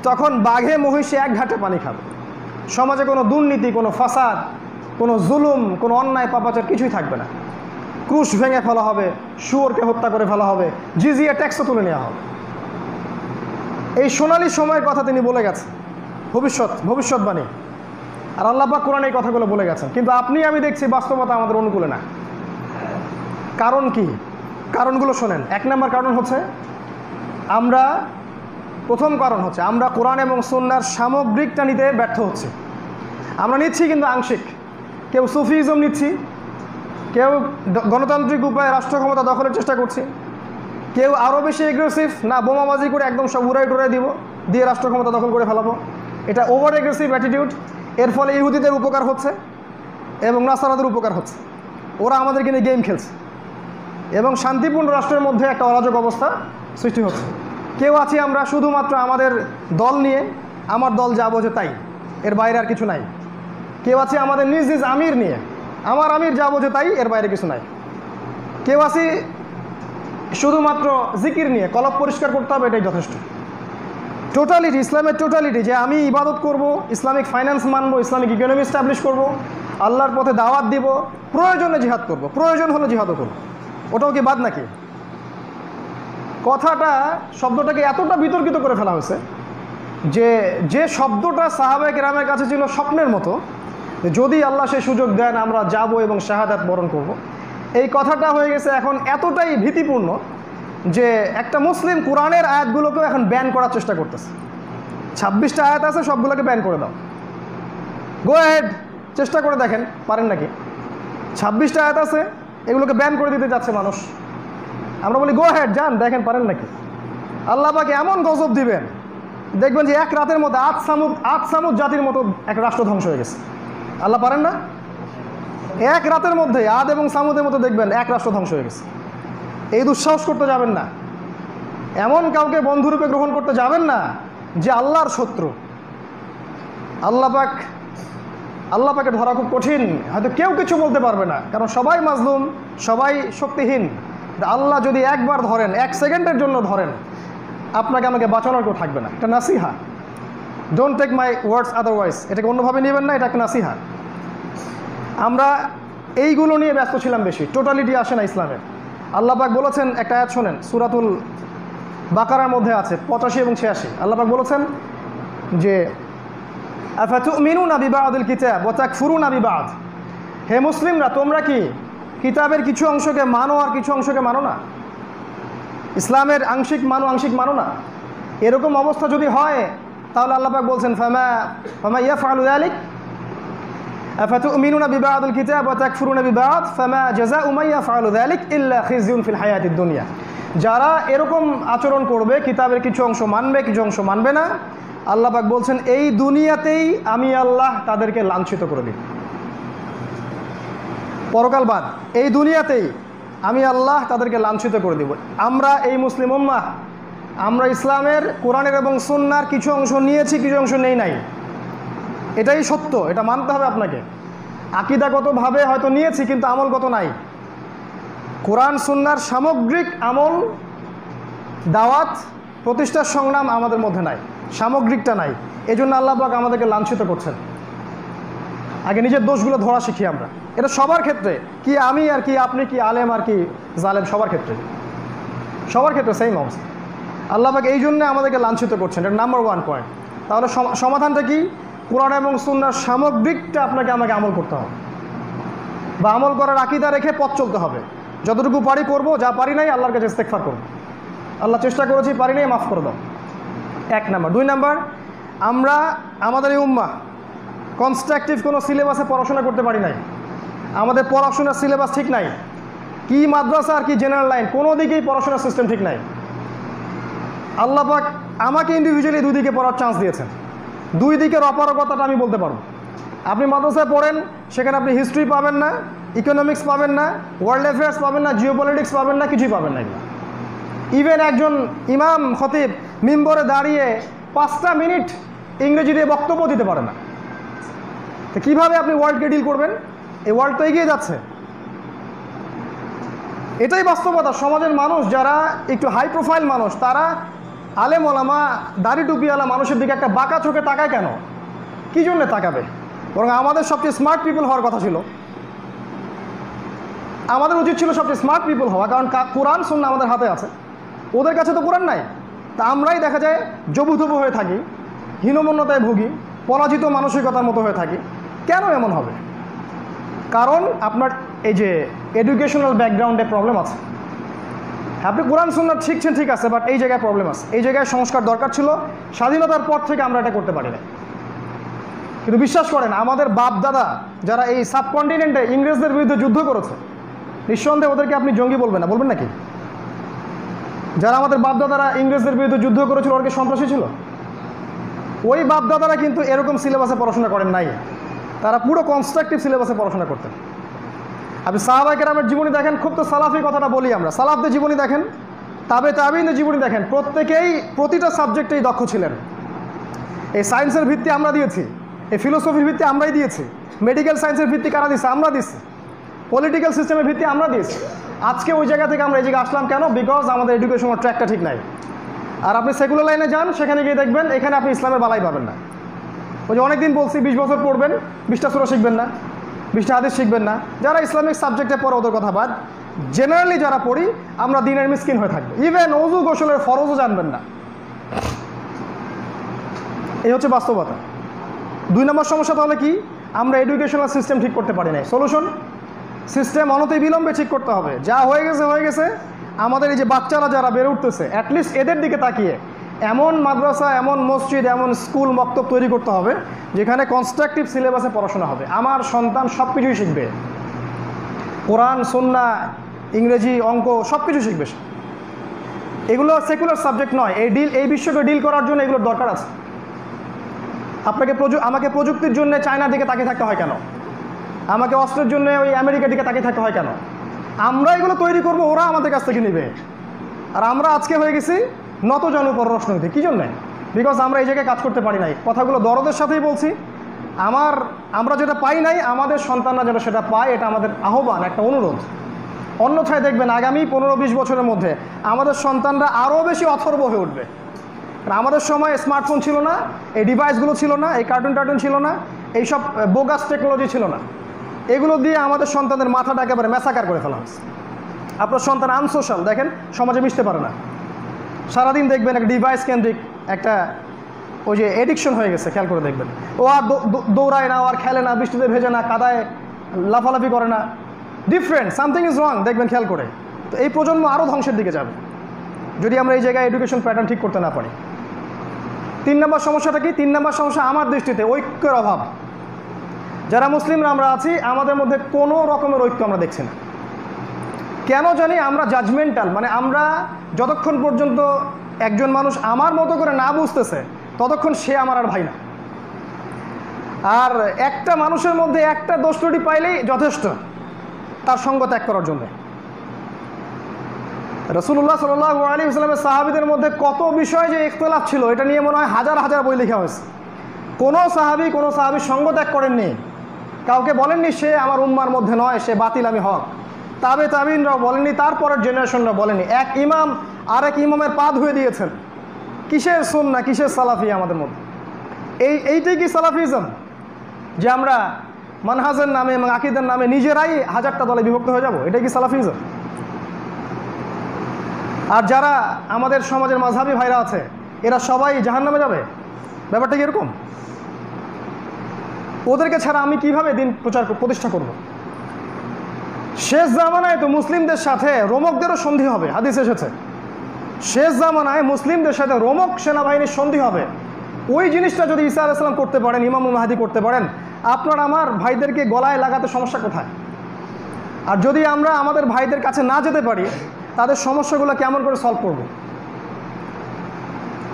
তখন বাঘে মহিষে এক ঘাটে পানি খাবে। সমাজে কোনো দুর্নীতি, কোনো ফাসাদ, কোনো জুলুম, কোনো অন্যায় পাপাচার কিছুই থাকবে না। ক্রুশ ভেঙে ফেলা হবে, শুয়োরকে হত্যা করে ফেলা হবে, জিজিয়া ট্যাক্সও তুলে নেওয়া হবে। এই সোনালী সময়ের কথা তিনি বলে গেছেন, ভবিষ্যৎবাণী। আর আল্লাহ পাক কোরআনে এই কথাগুলো বলে গেছেন, কিন্তু আপনি আমি দেখছি বাস্তবতা আমাদের অনুকূলে না। কারণ কি? কারণগুলো শোনেন। এক নম্বর কারণ হচ্ছে প্রথম কারণ হচ্ছে আমরা কোরআন এবং সুন্নাহর সামগ্রিকটা নিতে ব্যর্থ হচ্ছি। আমরা নিচ্ছি কিন্তু আংশিক। কেউ সুফিজম নিচ্ছি, কেউ গণতান্ত্রিক উপায়ে রাষ্ট্র ক্ষমতা দখলের চেষ্টা করছি, কেউ আরও বেশি এগ্রেসিভ, না বোমাবাজি করে একদম সব উড়াই টুড়াই দিয়ে রাষ্ট্র ক্ষমতা দখল করে ফেলাবো। এটা ওভার এগ্রেসিভ অ্যাটিটিউড। এর ফলে ইহুদিদের উপকার হচ্ছে এবং নাসারাদের উপকার হচ্ছে। ওরা আমাদেরকে নিয়ে গেম খেলছে এবং শান্তিপূর্ণ রাষ্ট্রের মধ্যে একটা অরাজক অবস্থা সৃষ্টি হচ্ছে। কেউ আছি আমরা শুধুমাত্র আমাদের দল নিয়ে, আমার দল যা বোঝে তাই, এর বাইরে আর কিছু নাই। কেউ আছে আমাদের নিজ নিজ আমির নিয়ে, আমার আমির যা বোঝে তাই, এর বাইরে কিছু নাই। কেউ আছি শুধুমাত্র জিকির নিয়ে, কলব পরিষ্কার করতে হবে, এটাই যথেষ্ট। টোটালিটি, ইসলামের টোটালিটি, যে আমি ইবাদত করব, ইসলামিক ফাইন্যান্স মানব, ইসলামিক ইকোনমি এস্টাবলিশ করব, আল্লাহর পথে দাওয়াত দিব, প্রয়োজনে জিহাদ করব, প্রয়োজন হলে জিহাদও করব, ওটাও কি বাদ নাকি? শব্দটাকে এতটা বিতর্কিত করে ফেলা হয়েছে যে শব্দটা সাহাবায়ে কেরামের কাছে ছিল স্বপ্নের মতো, যদি আল্লাহ সেই সুযোগ দেন আমরা যাব এবং শাহাদাত বরণ করব। এই কথাটা হয়ে গেছে এখন এতটাই ভীতিপূর্ণ যে একটা মুসলিম কোরআনের আয়াতগুলোকেও এখন ব্যান করার চেষ্টা করতেছে। 26টা আয়াত আছে, সবগুলোকে ব্যান করে দাও, গো অ্যাহেড, চেষ্টা করে দেখেন পারেন নাকি। 26টা আয়াত আছে, এগুলোকে ব্যান করে দিতে যাচ্ছে মানুষ। আমরা বলি গো অ্যাহেড, যান দেখেন পারেন নাকি। আল্লাহ পাক এমন গজব দিবেন, দেখবেন যে এক রাতের মধ্যে আদ সামুদ জাতির মতো এক রাষ্ট্র ধ্বংস হয়ে গেছে। আল্লাহ পারেন না? এক রাতের মধ্যে আদ এবং সামুদের মতো দেখবেন এক রাষ্ট্র ধ্বংস হয়ে গেছে। এই দুঃসাহস করতে যাবেন না, এমন কাউকে বন্ধুরূপে গ্রহণ করতে যাবেন না যে আল্লাহর শত্রু। আল্লাহ পাকের ধরা খুব কঠিন, হয়তো কেউ কিছু বলতে পারবে না, কারণ সবাই মাজলুম, সবাই শক্তিহীন। আল্লাহ যদি একবার ধরেন, এক সেকেন্ডের জন্য ধরেন, আপনাকে আমাকে বাঁচানোর কেউ থাকবে না। এটা নাসিহা, don't take my words otherwise, এটাকে অন্যভাবে নেবেন না, এটা একটা নাসিহা। আমরা এইগুলো নিয়ে ব্যস্ত ছিলাম বেশি, টোটালিটি আসে না ইসলামের। আল্লাহ পাক বলেছেন, একটা আয়াত শোনেন, সূরাতুল বাকারার মধ্যে আছে 85 এবং 86। আল্লাহ পাক বলেছেন যে আফাতুমিনুনা বিবাদিল কিতাব ওয়া তাকফুরুনা বিবাদ, হে মুসলিমরা তোমরা কি কিতাবের কিছু অংশকে মানো আর কিছু অংশকে মানো না? ইসলামের আংশিক মানো না। এরকম অবস্থা যদি হয় তাহলে আল্লাহ পাক বলছেন ফামা ইয়াফআলু যালিক আফাতুমিনুনা বিবাদিল কিতাব ওয়া তাকফুরুনা বিবাদ ফামা জাযাউ মান ইয়াফআলু যালিক ইল্লা খিজয়ুন ফিল হায়াতিদ দুনিয়া। যারা এরকম আচরণ করবে, কিতাবের কিছু অংশ মানবে, কিছু অংশ মানবে না, আল্লাহ পাক বলছেন এই দুনিয়াতেই আমি আল্লাহ তাদেরকে লাঞ্ছিত করে দিই। পরকাল বাদ, এই দুনিয়াতেই আমি আল্লাহ তাদেরকে লাঞ্ছিত করে দিব। আমরা এই মুসলিম উম্মাহ, আমরা ইসলামের, কোরআনের এবং সুন্নাহর কিছু অংশ নিয়েছি, কিছু অংশ নেই নাই, এটাই সত্য, এটা মানতে হবে আপনাকে। আকীদাগতভাবে হয়তো নিয়েছি কিন্তু আমলগত নাই। কোরআন সুন্নাহর সামগ্রিক আমল, দাওয়াত, প্রতিষ্ঠার সংগ্রাম আমাদের মধ্যে নাই, সামগ্রিকটা নাই। এই জন্য আল্লাহ পাক আমাদেরকে লাঞ্ছিত করছেন। আগে নিজের দোষগুলো ধরা শিখি আমরা, এটা সবার ক্ষেত্রে, কি আমি আর কি আপনি, কি আলেম আর কি জালেম, সবার ক্ষেত্রে সেম অবস্থা। আল্লাহ পাক এই জন্য আমাদেরকে লাঞ্ছিত করছেন, এটা নাম্বার 1 পয়েন্ট। তাহলে সমাধানটা কি? কোরআন এবং সুন্নাহর সামগ্রিকটা আপনাকে আমাকে আমল করতে হবে, বা আমল করার আকীদা রেখে পথ চলতে হবে। যতটুকু পারি করব, যা পারি নাই আল্লাহর কাছে ইস্তেগফার করব, আল্লাহ চেষ্টা করেছি, পারি নাই, মাফ করে দাও। 1 নাম্বার। 2 নাম্বার, আমরা আমাদের এই উম্মাহ কনস্ট্রাকটিভ কোনো সিলেবাসে পড়াশোনা করতে পারি নাই। আমাদের পড়াশোনার সিলেবাস ঠিক নাই। কি মাদ্রাসা আর কি জেনারেল লাইন, কোনো দিকেই পড়াশোনার সিস্টেম ঠিক নাই। আল্লাহ পাক আমাকে ইন্ডিভিজুয়ালি 2 দিকে পড়ার চান্স দিয়েছেন। 2 দিকের অপারগতাটা আমি বলতে পারবো। আপনি মাদ্রাসায় পড়েন, সেখানে আপনি হিস্ট্রি পাবেন না, ইকোনমিক্স পাবেন না, ওয়ার্ল্ড অ্যাফেয়ার্স পাবেন না, জিওপলিটিক্স পাবেন না, কিছুই পাবেন না। ইভেন একজন ইমাম খতিব মিম্বরে দাঁড়িয়ে 5টা মিনিট ইংরেজি দিয়ে বক্তব্য দিতে পারে না। তো কীভাবে আপনি ওয়ার্ল্ডকে ডিল করবেন? এই ওয়ার্ল্ড তো এগিয়ে যাচ্ছে, এটাই বাস্তবতা। সমাজের মানুষ যারা একটু হাই প্রোফাইল মানুষ, তারা আলেম ওলামা, দাড়ি টুপিওয়ালা মানুষের দিকে একটা বাঁকা চোখে তাকায় কেন? কী জন্য তাকাবে? বরং আমাদের সবচেয়ে স্মার্ট পিপল হওয়ার কথা ছিল। আমাদের উচিত ছিল সবচেয়ে স্মার্ট পিপল হওয়া, কারণ কোরআন সুন্নাহ আমাদের হাতে আছে, ওদের কাছে তো কোরআন নাই। তা আমরাই দেখা যায় জবুথবু হয়ে থাকি, হীনমন্যতায় ভুগি, পরাজিত মানসিকতার মতো হয়ে থাকি। কেন এমন হবে? কারণ আপনার এই যে এডুকেশনাল ব্যাকগ্রাউন্ডে প্রবলেম আছে। আপনি কোরআন সুন্নাহ শিখছেন, ঠিক আছে, বাট এই জায়গায় প্রবলেম আছে। এই জায়গায় সংস্কার দরকার ছিল। স্বাধীনতার পর থেকে আমরা এটা করতে পারি না। কিন্তু বিশ্বাস করেন, আমাদের বাপ দাদা যারা এই সাবকন্টিনেন্টে ইংরেজদের বিরুদ্ধে যুদ্ধ করেছে, নিঃসন্দেহে ওদেরকে আপনি জঙ্গি বলবেন না, বলবেন নাকি? যারা আমাদের বাপদাদারা ইংরেজদের বিরুদ্ধে যুদ্ধ করেছিল, ওরা কি সন্ত্রাসী ছিল? ওই বাপদাদারা কিন্তু এরকম সিলেবাসে পড়াশোনা করেন নাই, তারা পুরো কনস্ট্রাকটিভ সিলেবাসে পড়াশোনা করতেন। আপনি সাহাবায়ে কেরামের জীবনী দেখেন, খুব তো সালাফি কথাটা বলি আমরা, সালাফদের জীবনী দেখেন, তাবেঈনদের জীবনী দেখেন, প্রত্যেকেই প্রতিটা সাবজেক্টেই দক্ষ ছিলেন। এই সায়েন্সের ভিত্তি আমরা দিয়েছি, এই ফিলোসফির ভিত্তি আমরাই দিয়েছি, মেডিকেল সায়েন্সের ভিত্তি কারা দিয়েছে? আমরা দিচ্ছি, পলিটিক্যাল সিস্টেমের ভিত্তি আমরা দিয়েছি। আজকে ওই জায়গা থেকে আমরা এই জায়গায় আসলাম কেন? বিকজ আমাদের এডুকেশনের ট্র্যাকটা ঠিক নাই। আর আপনি সেকুলার লাইনে যান, সেখানে গিয়ে দেখবেন এখানে আপনি ইসলামের বালাই পাবেন না। ওই যে অনেকদিন বলছি 20 বছর পড়বেন, 20টা সূরা শিখবেন না, 20টা হাদিস শিখবেন না। যারা ইসলামিক সাবজেক্টে পড়ে ওদের কথা বাদ, জেনারেলি যারা পড়ি আমরা দিনের মিসকিন হয়ে থাকবো। ইভেন ওযু গোসলের ফরজও জানবেন না। এই হচ্ছে বাস্তবতা। 2 নম্বর সমস্যা তাহলে কি? আমরা এডুকেশনাল সিস্টেম ঠিক করতে পারি নাই। সলিউশন, সিস্টেম অনতি বিলম্বে ঠিক করতে হবে। যা হয়ে গেছে। আমাদের এই যে বাচ্চারা যারা বেড়ে উঠতেছে, অ্যাটলিস্ট এদের দিকে তাকিয়ে এমন মাদ্রাসা, এমন মসজিদ, এমন স্কুল মক্তব তৈরি করতে হবে যেখানে কনস্ট্রাকটিভ সিলেবাসে পড়াশোনা হবে। আমার সন্তান সব কিছুই শিখবে, কোরআন সুন্নাহ, ইংরেজি, অঙ্ক সব কিছু শিখবে। এগুলো সেকুলার সাবজেক্ট নয়। এই বিশ্বকে ডিল করার জন্য এগুলোর দরকার আছে। আমাকে প্রযুক্তির জন্য চায়নার দিকে তাকিয়ে থাকতে হয় কেন? আমাকে অস্ত্রের জন্য ওই আমেরিকার দিকে তাকিয়ে থাকতে হয় কেন? আমরা এগুলো তৈরি করব, ওরা আমাদের কাছ থেকে নেবে। আর আমরা আজকে হয়ে গেছি নতজানু পররাষ্ট্রনীতি। কী জন্যে? বিকজ আমরা এই জায়গায় কাজ করতে পারি নাই। কথাগুলো দরদের সাথেই বলছি। আমরা যেটা পাই নাই, আমাদের সন্তানরা যেন সেটা পায়, এটা আমাদের আহ্বান, একটা অনুরোধ। অন্যথায় দেখবেন আগামী 15-20 বছরের মধ্যে আমাদের সন্তানরা আরও বেশি অথর্ব হয়ে উঠবে। কারণ আমাদের সময় স্মার্টফোন ছিল না, এই ডিভাইসগুলো ছিল না, এই কার্টুন ছিল না, এইসব বোগাস টেকনোলজি ছিল না। এগুলো দিয়ে আমাদের সন্তানদের মাথাটা একেবারে ম্যাসাকার করে ফেলা হয়েছে। আপনার সন্তান আনসোশ্যাল, দেখেন সমাজে মিশতে পারে না, সারাদিন দেখবেন একটা ডিভাইস কেন্দ্রিক একটা ওই যে এডিকশন হয়ে গেছে। খেয়াল করে দেখবেন, ও আর দৌড়ায় না, ও আর খেলে না, বৃষ্টিতে ভেজে না, কাদায় লাফালাফি করে না। ডিফারেন্ট, সামথিং ইজ রং, দেখবেন খেয়াল করে। তো এই প্রজন্ম আরও ধ্বংসের দিকে যাবে যদি আমরা এই জায়গায় এডুকেশন প্যাটার্ন ঠিক করতে না পারি। 3 নম্বর সমস্যাটা কি? 3 নম্বর সমস্যা আমার দৃষ্টিতে ঐক্যের অভাব। যারা মুসলিমরা আমরা আছি, আমাদের মধ্যে কোনো রকমের ঐক্য আমরা দেখছি না। কেন জানি আমরা জাজমেন্টাল, মানে আমরা যতক্ষণ পর্যন্ত একজন মানুষ আমার মতো করে না বুঝতেছে ততক্ষণ সে আমার আর ভাই না। আর একটা মানুষের মধ্যে একটা দোষ ত্রুটি পাইলেই যথেষ্ট তার সঙ্গ ত্যাগ করার জন্য। রাসূলুল্লাহ সাল্লাল্লাহু আলাইহি ওয়াসাল্লামের সাহাবীদের মধ্যে কত বিষয় যে ইখতিলাফ ছিল, এটা নিয়ে মনে হয় হাজার হাজার বই লেখা হয়েছে। কোনো সাহাবীর সঙ্গ ত্যাগ করেননি, কাউকে বলেননি সে আমার উম্মার মধ্যে নয়, সে বাতিল আমি হক। তাবিনরাও বলেননি, তারপরের জেনারেশনরা বলেনি। এক ইমাম আরেক ইমামের পা ধুয়ে দিয়েছেন। কিসের সুন্নাহ, কিসের সালাফি আমাদের মধ্যে? এইটাই কি সালাফিজম, যে আমরা মানহাজের নামে এবং আকীদার নামে নিজেরাই হাজারটা দলে বিভক্ত হয়ে যাব? এটাই কি সালাফিজম? আর যারা আমাদের সমাজের মাযহাবী ভাইরা আছে, এরা সবাই জাহান্নামে যাবে? ব্যাপারটা কি এরকম? ওদেরকে ছাড়া আমি কিভাবে দিন প্রতিষ্ঠা করব? শেষ জামানায় তো মুসলিমদের সাথে রোমকদেরও সন্ধি হবে, হাদিস এসেছে। শেষ জামানায় মুসলিমদের সাথে রোমক সেনাবাহিনীর সন্ধি হবে। ওই জিনিসটা যদি ঈসা আলাইহিস সালাম করতে পারেন, ইমাম মাহদী করতে পারেন, আপনার আমার ভাইদেরকে গলায় লাগাতে সমস্যা কোথায়? আর যদি আমরা আমাদের ভাইদের কাছে না যেতে পারি, তাদের সমস্যাগুলো কেমন করে সলভ করব?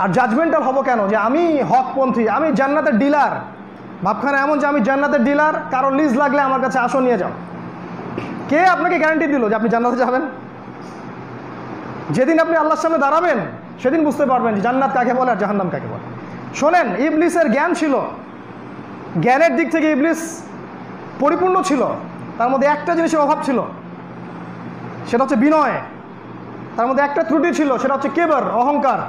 আর জাজমেন্টাল হব কেন যে আমি হকপন্থী, আমি জান্নাতের ডিলার? ভাবখানা এমন যে আমি জান্নাতের ডিলার, কারো লিজ লাগলে আমার কাছে আসো, নিয়ে যাও। কে আপনাকে গ্যারান্টি দিল যে আপনি জান্নাতে যাবেন? যেদিন আপনি আল্লাহর সামনে দাঁড়াবেন, সেদিন বুঝতে পারবেন যে জান্নাত কাকে বলে আর জাহান্নাম কাকে বলে। শোনেন, ইবলিসের জ্ঞান ছিল, জ্ঞানের দিক থেকে ইবলিস পরিপূর্ণ ছিল। তার মধ্যে একটা জিনিসের অভাব ছিল, সেটা হচ্ছে বিনয়। তার মধ্যে একটা ত্রুটি ছিল, সেটা হচ্ছে কিবর, অহংকার।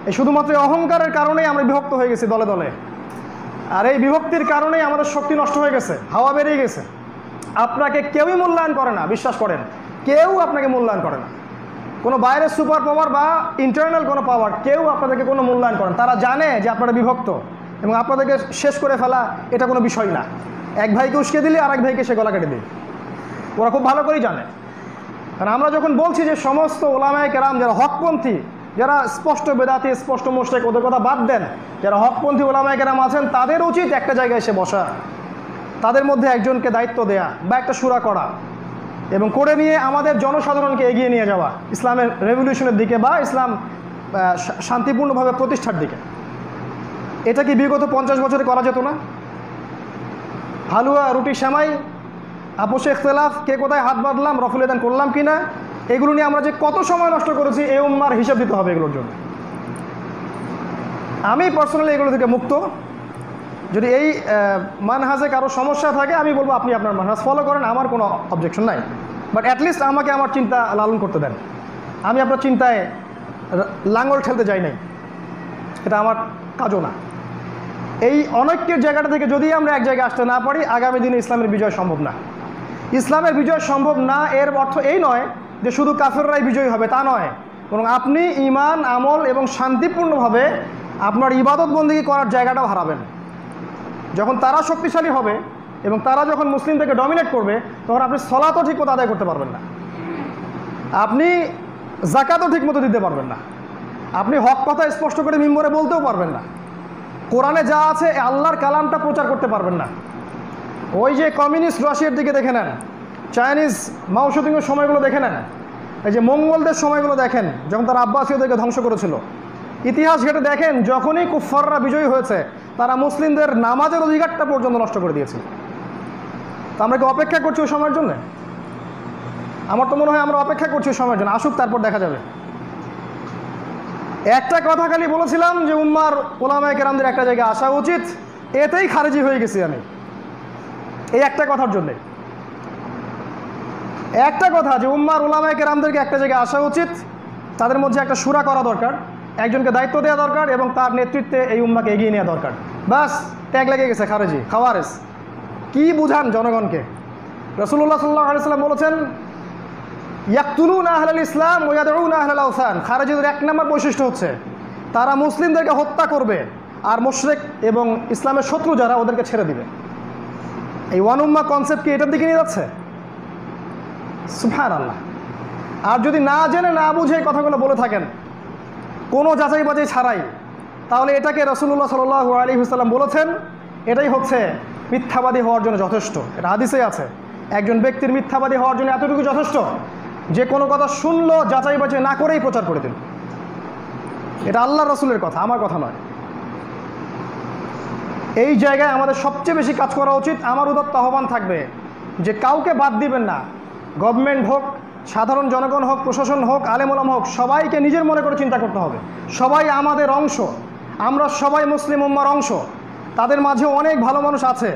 এই শুধুমাত্র অহংকারের কারণেই আমরা বিভক্ত হয়ে গেছি দলে দলে। আর এই বিভক্তির কারণেই আমাদের শক্তি নষ্ট হয়ে গেছে, হাওয়া বেরিয়ে গেছে। আপনাকে কেউই মূল্যায়ন করে না, বিশ্বাস করেন, কেউ আপনাকে মূল্যায়ন করে না। কোনো বাইরের সুপার পাওয়ার বা ইন্টারনাল কোনো পাওয়ার, কেউ আপনাদেরকে কোনো মূল্যায়ন করেন। তারা জানে যে আপনারা বিভক্ত, এবং আপনাদেরকে শেষ করে ফেলা এটা কোনো বিষয় না। এক ভাইকে উস্কে দিলে আরেক ভাইকে সে গলা কেটে দিই, ওরা খুব ভালো করেই জানে। কারণ আমরা যখন বলছি যে সমস্ত ওলামায়ে কেরাম যারা হকপন্থী, যারা স্পষ্ট বেদাতি, স্পষ্ট মুশরিক, ওদের কথা বাদ দেন, যারা হকপন্থী ওলামায়ে কেরাম আছেন, তাদের উচিত একটা জায়গায় এসে বসা, তাদের মধ্যে একজনকে দায়িত্ব দেয়া বা একটা শুরা করা, এবং করে নিয়ে আমাদের জনসাধারণকে এগিয়ে নিয়ে যাওয়া ইসলামের রেভলিউশনের দিকে বা ইসলাম শান্তিপূর্ণভাবে প্রতিষ্ঠার দিকে। এটা কি বিগত 50 বছরে করা যেত না? হালুয়া, রুটি, সেমাই, আপোষে ইখতিলাফ, কে কোথায় হাত বাঁধলাম, রফুল এদান করলাম কিনা, এগুলো নিয়ে আমরা যে কত সময় নষ্ট করেছি, এই উম্মার হিসাব দিতে হবে এগুলোর জন্য। আমি পার্সোনালি এগুলো থেকে মুক্ত। যদি এই মানহাজে কারো সমস্যা থাকে, আমি বলবো আপনি আপনার মানহাজ ফলো করেন, আমার কোনো অবজেকশন নাই। বাট অ্যাটলিস্ট আমাকে আমার চিন্তা লালন করতে দেন। আমি আপনার চিন্তায় লাঙ্গল ঠেলতে যাই নাই, এটা আমার কাজও না। এই অনৈক্যের জায়গাটা থেকে যদি আমরা এক জায়গায় আসতে না পারি, আগামী দিনে ইসলামের বিজয় সম্ভব না। ইসলামের বিজয় সম্ভব না এর অর্থ এই নয় যে শুধু কাফেররাই বিজয়ী হবে, তা নয়। বরং আপনি ঈমান, আমল এবং শান্তিপূর্ণভাবে আপনার ইবাদত বন্দেগী করার জায়গাটাও হারাবেন। যখন তারা শক্তিশালী হবে এবং তারা যখন মুসলিমদেরকে ডমিনেট করবে, তখন আপনি সলাতও ঠিকমতো আদায় করতে পারবেন না, আপনি যাকাতও ঠিকমতো দিতে পারবেন না, আপনি হক কথা স্পষ্ট করে মিম্বরে বলতেও পারবেন না, কোরআনে যা আছে আল্লাহর কালামটা প্রচার করতে পারবেন না। ওই যে কমিউনিস্ট রাশিয়ার দিকে দেখে নেন, চাইনিজ মাও সেতুংয়ের সময়গুলো দেখে নেন, এই যে মঙ্গলদের সময়গুলো দেখেন, যখন তারা আব্বাসীয়দেরকে ধ্বংস করেছিল। ইতিহাস ঘেটে দেখেন, যখনই কুফফাররা বিজয়ী হয়েছে, তারা মুসলিমদের নামাজের অধিকারটা পর্যন্ত নষ্ট করে দিয়েছে। তা আমরা কি অপেক্ষা করছি ওই সময়ের জন্য? আমার তো মনে হয় আমরা অপেক্ষা করছি ওই সময়ের জন্য, আসুক, তারপর দেখা যাবে। একটা কথা খালি বলেছিলাম যে উম্মার ওলামায়ে কেরামদের একটা জায়গায় আসা উচিত, এতেই খারেজি হয়ে গেছি আমি, এই একটা কথার জন্যে। একটা কথা যে উম্মার ওলামায়ে কেরামদেরকে একটা জায়গায় আসা উচিত, তাদের মধ্যে একটা শুরা করা দরকার, একজনকে দায়িত্ব দেওয়া দরকার, এবং তার নেতৃত্বে এই উম্মাকে এগিয়ে নেওয়া দরকার। বাস, ট্যাগ লেগে গেছে খারেজি, খাওয়ারেজ। কি বুঝান জনগণকে? রাসূলুল্লাহ সাল্লাল্লাহু আলাইহি ওয়াসাল্লাম বলেছেন, ইয়াকতুলুনা আহলাল ইসলাম ওয়া ইয়াদউনা আহলাল আওসান। খারেজিদের এক নম্বর বৈশিষ্ট্য হচ্ছে তারা মুসলিমদেরকে হত্যা করবে, আর মুশরিক এবং ইসলামের শত্রু যারা, ওদেরকে ছেড়ে দিবে। এই ওয়ান উম্মাহ কনসেপ্ট কি এটার দিকে নিয়ে যাচ্ছে? সুবহানাল্লাহ। আর যদি না জেনে না বুঝে এই কথাগুলো বলে থাকেন, কোনো যাচাই বাছাই ছাড়াই, তাহলে এটাকে রাসূলুল্লাহ সাল্লাল্লাহু আলাইহি ওয়াসাল্লাম বলেছেন এটাই হচ্ছে মিথ্যাবাদী হওয়ার জন্য যথেষ্ট। এটা হাদিসে আছে, একজন ব্যক্তির মিথ্যাবাদী হওয়ার জন্য এতটুকু যথেষ্ট যে কোনো কথা শুনলো, যাচাই বাছাই না করেই প্রচার করে দিন। এটা আল্লাহর রাসূলের কথা, আমার কথা নয়। এই জায়গায় আমাদের সবচেয়ে বেশি কাজ করা উচিত। আমার উদাত্ত আহ্বান থাকবে যে কাউকে বাদ দিবেন না, গভর্নমেন্ট হোক, সাধারণ জনগণ হোক, প্রশাসন হোক, আলেম ওলামা হোক, সবাইকে নিজের মনে করে চিন্তা করতে হবে। সবাই আমাদের অংশ, আমরা সবাই মুসলিম উম্মার অংশ। তাদের মাঝে অনেক ভালো মানুষ আছে,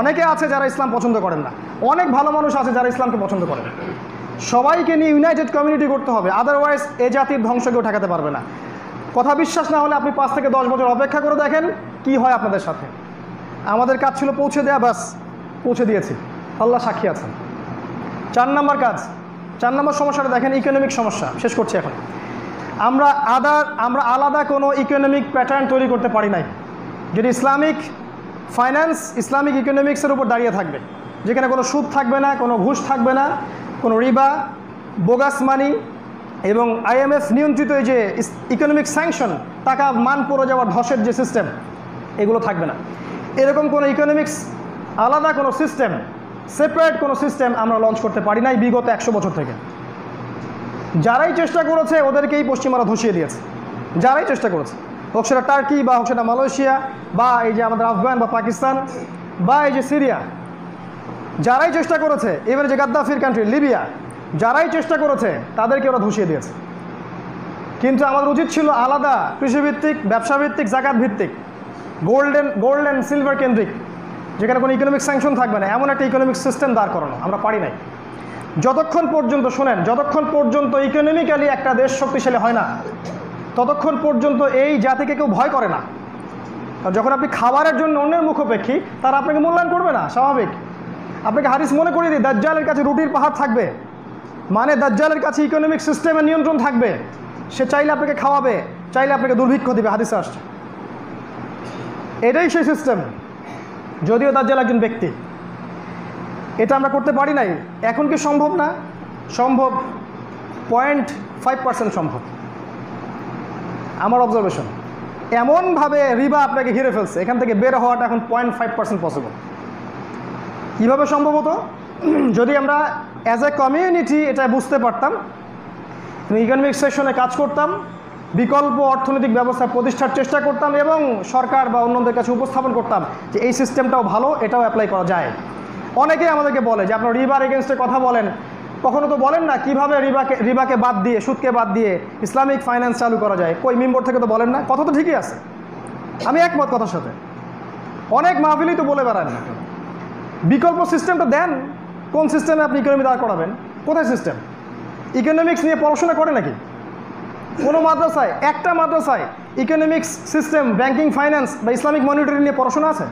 অনেকে আছে যারা ইসলাম পছন্দ করেন না, অনেক ভালো মানুষ আছে যারা ইসলামকে পছন্দ করেন। সবাইকে নিয়ে ইউনাইটেড কমিউনিটি করতে হবে, আদারওয়াইজ এ জাতির ধ্বংস কেউ ঠেকাতে পারবে না। কথা বিশ্বাস না হলে আপনি 5 থেকে 10 বছর অপেক্ষা করে দেখেন কি হয় আপনাদের সাথে। আমাদের কাজ ছিল পৌঁছে দেয়া, ব্যাস পৌঁছে দিয়েছি, আল্লাহ সাক্ষী আছেন। 4 নম্বর কাজ, 4 নম্বর সমস্যাটা দেখেন, ইকোনমিক সমস্যা। শেষ করছি এখন। আমরা আলাদা কোনো ইকোনমিক প্যাটার্ন তৈরি করতে পারি নাই যেটি ইসলামিক ফাইন্যান্স, ইসলামিক ইকোনমিক্সের উপর দাঁড়িয়ে থাকবে, যেখানে কোনো সুদ থাকবে না, কোনো ঘুষ থাকবে না, কোনো রিবা, বোগাস মানি এবং IMF নিয়ন্ত্রিত এই যে ইকোনমিক স্যাংশন, টাকা মান পড়ে যাওয়ার ধসের যে সিস্টেম, এগুলো থাকবে না। এরকম কোনো ইকোনমিক্স আলাদা কোনো সিস্টেম, সেপারেট কোনো সিস্টেম আমরা লঞ্চ করতে পারি নাই বিগত 100 বছর থেকে। যারাই চেষ্টা করেছে ওদেরকেই পশ্চিমারা ধসিয়ে দিয়েছে, যারাই চেষ্টা করেছে, হোক সেটা টার্কি বা হোক সেটা মালয়েশিয়া বা এই যে আমাদের আফগান বা পাকিস্তান বা এই যে সিরিয়া, যারাই চেষ্টা করেছে, এবার যে গাদ্দাফির কান্ট্রি লিবিয়া, যারাই চেষ্টা করেছে তাদেরকে ওরা ধসিয়ে দিয়েছে। কিন্তু আমাদের উচিত ছিল আলাদা কৃষিভিত্তিক, ব্যবসাভিত্তিক, জাকাত ভিত্তিক, গোল্ড অ্যান্ড সিলভার কেন্দ্রিক, যেখানে কোনো ইকোনমিক স্যাংশন থাকবে না, এমন একটা ইকোনমিক সিস্টেম দাঁড় করানো। আমরা পারি নাই। যতক্ষণ পর্যন্ত, শোনেন, যতক্ষণ পর্যন্ত ইকোনমিক্যালি একটা দেশ শক্তিশালী হয় না, ততক্ষণ পর্যন্ত এই জাতিকে কেউ ভয় করে না। আর যখন আপনি খাবারের জন্য অন্যের মুখোপেক্ষী, তারা আপনাকে মূল্যায়ন করবে না, স্বাভাবিক। আপনাকে হাদিস মনে করিয়ে দিই, দাজ্জালের কাছে রুটির পাহাড় থাকবে, মানে দাজ্জালের কাছে ইকোনমিক সিস্টেমের নিয়ন্ত্রণ থাকবে। সে চাইলে আপনাকে খাওয়াবে, চাইলে আপনাকে দুর্ভিক্ষ দিবে, হাদিসে আসছে। এটাই সেই সিস্টেম, যদিও দাজ্জাল একজন ব্যক্তি। এটা আমরা করতে পারি নাই। এখন কি সম্ভব না? সম্ভব, 0.5% সম্ভব। আমার অবজারভেশন, এমনভাবে রিবা আপনাকে ঘিরে ফেলছে, এখান থেকে বের হওয়াটা এখন 0.5% পসিবল। কীভাবে সম্ভব হতো? যদি আমরা অ্যাজ এ কমিউনিটি এটা বুঝতে পারতাম, ইকোনমিক সেকশনে কাজ করতাম, বিকল্প অর্থনৈতিক ব্যবস্থা প্রতিষ্ঠার চেষ্টা করতাম এবং সরকার বা অন্যদের কাছে উপস্থাপন করতাম যে এই সিস্টেমটাও ভালো, এটাও অ্যাপ্লাই করা যায়। অনেকেই আমাদেরকে বলে যে আপনারা রিবার এগেনস্টে কথা বলেন, কখনো তো বলেন না কীভাবে রিবাকে বাদ দিয়ে, সুদকে বাদ দিয়ে ইসলামিক ফাইন্যান্স চালু করা যায়। কই মেম্বার থেকে তো বলেন না, কথা তো ঠিকই আছে, আমি একমত কথার সাথে। অনেক মাহফিলই তো বলে বেড়ান, বিকল্প সিস্টেমটা দেন। কোন সিস্টেমে আপনি ইকোনমি দাঁড় করাবেন? কোথায় সিস্টেম? ইকোনমিক্স নিয়ে পড়াশোনা করে নাকি কোনো মাদ্রাসায়? একটা মাদ্রাসায় ইকোনমিক্স সিস্টেম, ব্যাংকিং, ফাইন্যান্স বা ইসলামিক মনিটরিং নিয়ে পড়াশোনা আছে?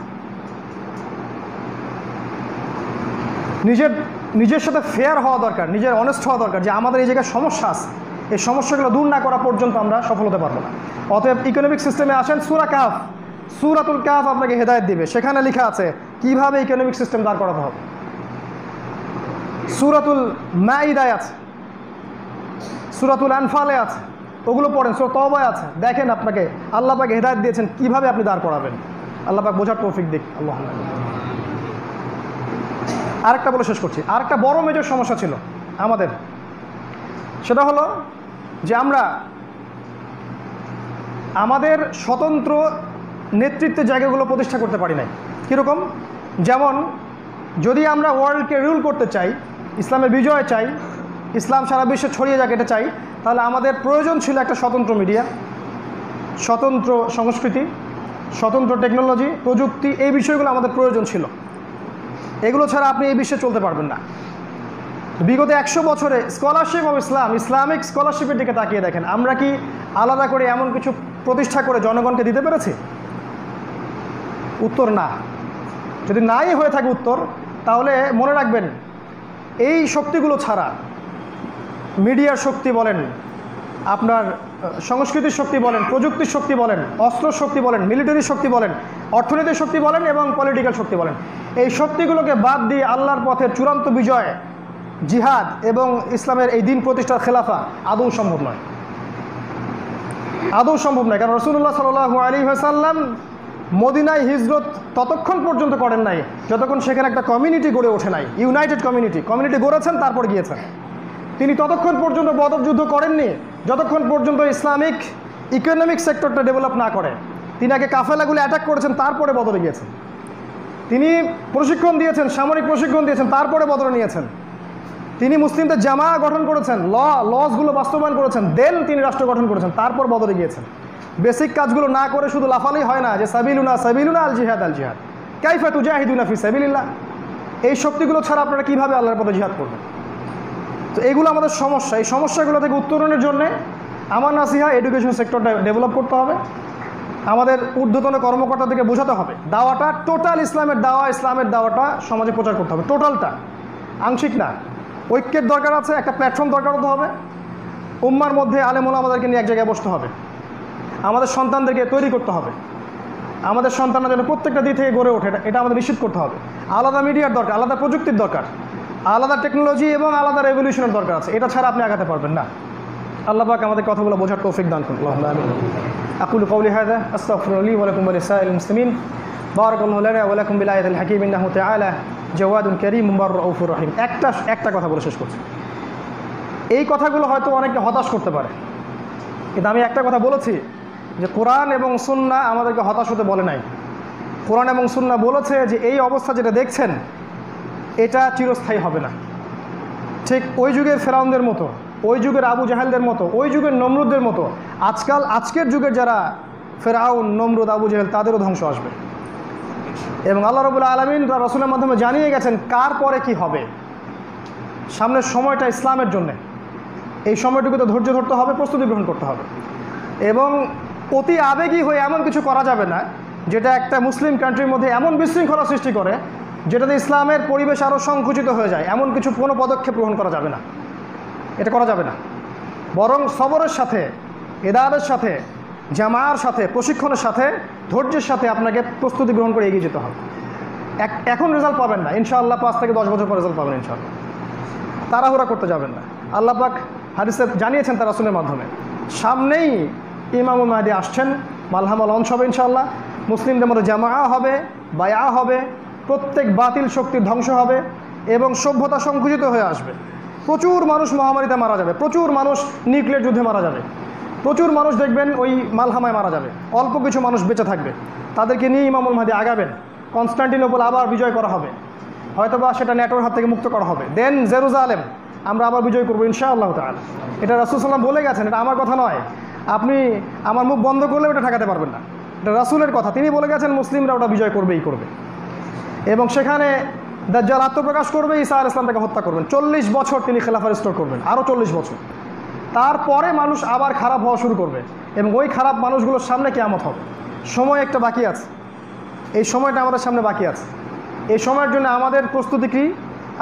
নিজের সাথে ফেয়ার হওয়া দরকার, নিজের অনেস্ট হওয়া দরকার যে আমাদের এই জায়গায় সমস্যা আছে, এই সমস্যাগুলো দূর না করা পর্যন্ত আমরা সফল হতে পারবো না। অতএব ইকোনমিক সিস্টেমে আসেন। সূরাতুল কাহফ আপনাকে হেদায়েত দিবে, সেখানে লেখা আছে কিভাবে ইকোনমিক সিস্টেম দাঁড় করাতে হবে। সূরাতুল মাইদায় আছে, সূরাতুল আনফালে আছে, ওগুলো পড়েন। সূরা তওবায় আছে, দেখেন আপনাকে আল্লাহ পাক হেদায়েত দিয়েছেন কিভাবে আপনি দাঁড় করাবেন। আল্লাহ পাক বোঝার তৌফিক দিক। আল্লাহ। আরেকটা বলে শেষ করছি, আরেকটা বড় মেজর সমস্যা ছিল আমাদের, সেটা হলো যে আমরা আমাদের স্বতন্ত্র নেতৃত্বের জায়গাগুলো প্রতিষ্ঠা করতে পারি নাই। কীরকম? যেমন যদি আমরা ওয়ার্ল্ডকে রুল করতে চাই, ইসলামের বিজয় চাই, ইসলাম সারা বিশ্বে ছড়িয়ে যাক এটা চাই, তাহলে আমাদের প্রয়োজন ছিল একটা স্বতন্ত্র মিডিয়া, স্বতন্ত্র সংস্কৃতি, স্বতন্ত্র টেকনোলজি, প্রযুক্তি, এই বিষয়গুলো আমাদের প্রয়োজন ছিল। এগুলো ছাড়া আপনি এই বিশ্বে চলতে পারবেন না। বিগত 100 বছরে স্কলারশিপ অফ ইসলাম, ইসলামিক স্কলারশিপের দিকে তাকিয়ে দেখেন, আমরা কি আলাদা করে এমন কিছু প্রতিষ্ঠা করে জনগণকে দিতে পেরেছি? উত্তর না। যদি নাই হয়ে থাকে উত্তর, তাহলে মনে রাখবেন এই শক্তিগুলো ছাড়া, মিডিয়ার শক্তি বলেন, আপনার সংস্কৃতির শক্তি বলেন, প্রযুক্তির শক্তি বলেন, অস্ত্র শক্তি বলেন, মিলিটারি শক্তি বলেন, অর্থনৈতিক শক্তি বলেন এবং পলিটিক্যাল শক্তি বলেন, এই শক্তিগুলোকে বাদ দিয়ে আল্লাহর পথের চূড়ান্ত বিজয়, জিহাদ এবং ইসলামের এই দিন প্রতিষ্ঠার খেলাফা আদৌ সম্ভব নয়, আদৌ সম্ভব নয়। কারণ রাসূলুল্লাহ সাল্লাল্লাহু আলাইহি ওয়াসাল্লাম মদিনায় হিজরত ততক্ষণ পর্যন্ত করেন নাই যতক্ষণ সেখানে একটা কমিউনিটি গড়ে ওঠে নাই, ইউনাইটেড কমিউনিটি গড়েছেন, তারপর গিয়েছেন। তিনি ততক্ষণ পর্যন্ত বদর যুদ্ধ করেননি যতক্ষণ পর্যন্ত ইসলামিক ইকোনমিক সেক্টরটা ডেভেলপ না করে। তিনি আগে কাফেলাগুলো অ্যাটাক করেছেন, তারপরে বদরে গিয়েছেন। তিনি প্রশিক্ষণ দিয়েছেন, সামরিক প্রশিক্ষণ দিয়েছেন, তারপরে বদরে নিয়েছেন। তিনি মুসলিমদের জামা গঠন করেছেন, লসগুলো বাস্তবায়ন করেছেন, দেন তিনি রাষ্ট্র গঠন করেছেন, তারপর বদলে গিয়েছেন। বেসিক কাজগুলো না করে শুধু লাফালেই হয় না যে সাবিলুনা সাবিলুনা আল জিহাদ আল জিহাদ, কাইফা তুজাহিদুনা ফি সাবিলিল্লাহ। এই শক্তিগুলো ছাড়া আপনারা কীভাবে আল্লাহর পথে জিহাদ করবেন? তো এগুলো আমাদের সমস্যা। এই সমস্যাগুলো থেকে উত্তরণের জন্য আমার নাসিহা, এডুকেশন সেক্টরটা ডেভেলপ করতে হবে। আমাদের ঊর্ধ্বতন কর্মকর্তাদেরকে বোঝাতে হবে দাওয়াটা টোটাল ইসলামের দাওয়াটা সমাজে প্রচার করতে হবে, টোটালটা, আংশিক না। ঐক্যের দরকার আছে, একটা প্ল্যাটফর্ম দরকার হতে হবে। উম্মার মধ্যে আলেম ওলামাদেরকে নিয়ে এক জায়গায় বসতে হবে। আমাদের সন্তানদেরকে তৈরি করতে হবে। আমাদের সন্তানরা যেন প্রত্যেকটা দিক থেকে গড়ে ওঠে, এটা আমাদের নিশ্চিত করতে হবে। আলাদা মিডিয়ার দরকার, আলাদা প্রযুক্তির দরকার, আলাদা টেকনোলজি এবং আলাদা রেভলিউশনের দরকার আছে। এটা ছাড়া আপনি আগাতে পারবেন না। আল্লাহ পাক আমাদের কথাগুলো বোঝার তৌফিক দান করুন। আল্লাহুম্মা আমিন। আকুলু কওলি হাযা আস্তাগফিরু লি ওয়া লাকুম ওয়া লিসাইরিল মুসলিমিন। বারাকাল্লাহু লানা ওয়া লাকুম বিল আয়াতিল হাকীম ইন্নাহু তাআলা জাওয়াদুন কারীম রাউফুর রহিম। একটা কথা বলে শেষ করছি। এই কথাগুলো হয়তো অনেককে হতাশ করতে পারে, কিন্তু আমি একটা কথা বলেছি যে কোরআন এবং সুন্নাহ আমাদেরকে হতাশ হতে বলে নাই। কোরআন এবং সুন্নাহ বলেছে যে এই অবস্থা যেটা দেখছেন এটা চিরস্থায়ী হবে না। ঠিক ওই যুগের ফেরাউনদের মতো, ওই যুগের আবু জাহেলদের মতো, ওই যুগের নমরুদদের মতো আজকের যুগের যারা ফেরাউন, নমরুদ, আবু জাহেল, তাদেরও ধ্বংস আসবে। এবং আল্লাহ রাব্বুল আলামিন তার রাসূলের মাধ্যমে জানিয়ে গেছেন কার পরে কি হবে। সামনের সময়টা ইসলামের জন্যে, এই সময়টুকুতে ধৈর্য ধরতে হবে, প্রস্তুতি গ্রহণ করতে হবে। এবং অতি আবেগী হয়ে এমন কিছু করা যাবে না যেটা একটা মুসলিম কান্ট্রির মধ্যে এমন বিশৃঙ্খলা সৃষ্টি করে যেটাতে ইসলামের পরিবেশ আরও সংকুচিত হয়ে যায়। এমন কিছু কোনো পদক্ষেপ গ্রহণ করা যাবে না, এটা করা যাবে না। বরং সবরের সাথে, ইদারের সাথে, জামার সাথে, প্রশিক্ষণের সাথে, ধৈর্যের সাথে আপনাকে প্রস্তুতি গ্রহণ করে এগিয়ে যেতে হবে। এখন রেজাল্ট পাবেন না, ইনশাআল্লাহ 5 থেকে 10 বছর পর রেজাল্ট পাবেন ইনশাআল্লাহ। তাড়াহুড়া করতে যাবেন না। আল্লাহ পাক হাদিসে জানিয়েছেন তার রাসূলের মাধ্যমে, সামনেই ইমামুল মাহদী আসছেন, মালহামা লঞ্চ হবে ইনশাআল্লাহ। মুসলিমদের মধ্যে জামা হবে, বায়া হবে, প্রত্যেক বাতিল শক্তির ধ্বংস হবে এবং সভ্যতা সংকুচিত হয়ে আসবে। প্রচুর মানুষ মহামারীতে মারা যাবে, প্রচুর মানুষ নিউক্লিয়ার যুদ্ধে মারা যাবে, প্রচুর মানুষ দেখবেন ওই মালহামায় মারা যাবে। অল্প কিছু মানুষ বেঁচে থাকবে, তাদেরকে নিয়ে ইমামুল মাহদী আগাবেন। কনস্টান্টিনোপল আবার বিজয় করা হবে, হয়তোবা সেটা নেটোর হাত থেকে মুক্ত করা হবে। দেন জেরুজালেম আমরা আবার বিজয় করবো ইনশাআল্লাহ তাআলা। এটা রাসূল সাল্লাল্লাহু আলাইহি ওয়াসাল্লাম বলে গেছেন, এটা আমার কথা নয়। আপনি আমার মুখ বন্ধ করলেও এটা ঠেকাতে পারবেন না, এটা রাসূলের কথা। তিনি বলে গেছেন মুসলিমরা ওটা বিজয় করবেই করবে। এবং সেখানে দাজ্জাল আত্মপ্রকাশ করবে, ঈসা আলাইহিস সালাম তাকে হত্যা করবেন। 40 বছর তিনি খেলাফা রিস্টোর করবেন, আরও 40 বছর। তারপরে মানুষ আবার খারাপ হওয়া শুরু করবে এবং ওই খারাপ মানুষগুলোর সামনে কিয়ামত হবে। সময় একটা বাকি আছে, এই সময়টা আমাদের সামনে বাকি আছে। এই সময়ের জন্য আমাদের প্রস্তুতি কী,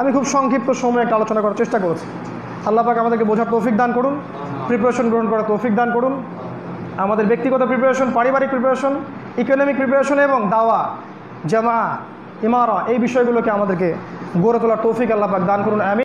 আমি খুব সংক্ষিপ্ত সময়ে একটা আলোচনা করার চেষ্টা করেছি। আল্লাহ পাক আমাদেরকে বোঝার তৌফিক দান করুন, প্রিপারেশন গ্রহণ করার তৌফিক দান করুন। আমাদের ব্যক্তিগত প্রিপারেশন, পারিবারিক প্রিপারেশন, ইকোনমিক প্রিপারেশন এবং দাওয়া, জামা, ইমারা, এই বিষয়গুলোকে আমাদেরকে গড়ে তোলার তৌফিক আল্লাহ পাক দান করুন। আমি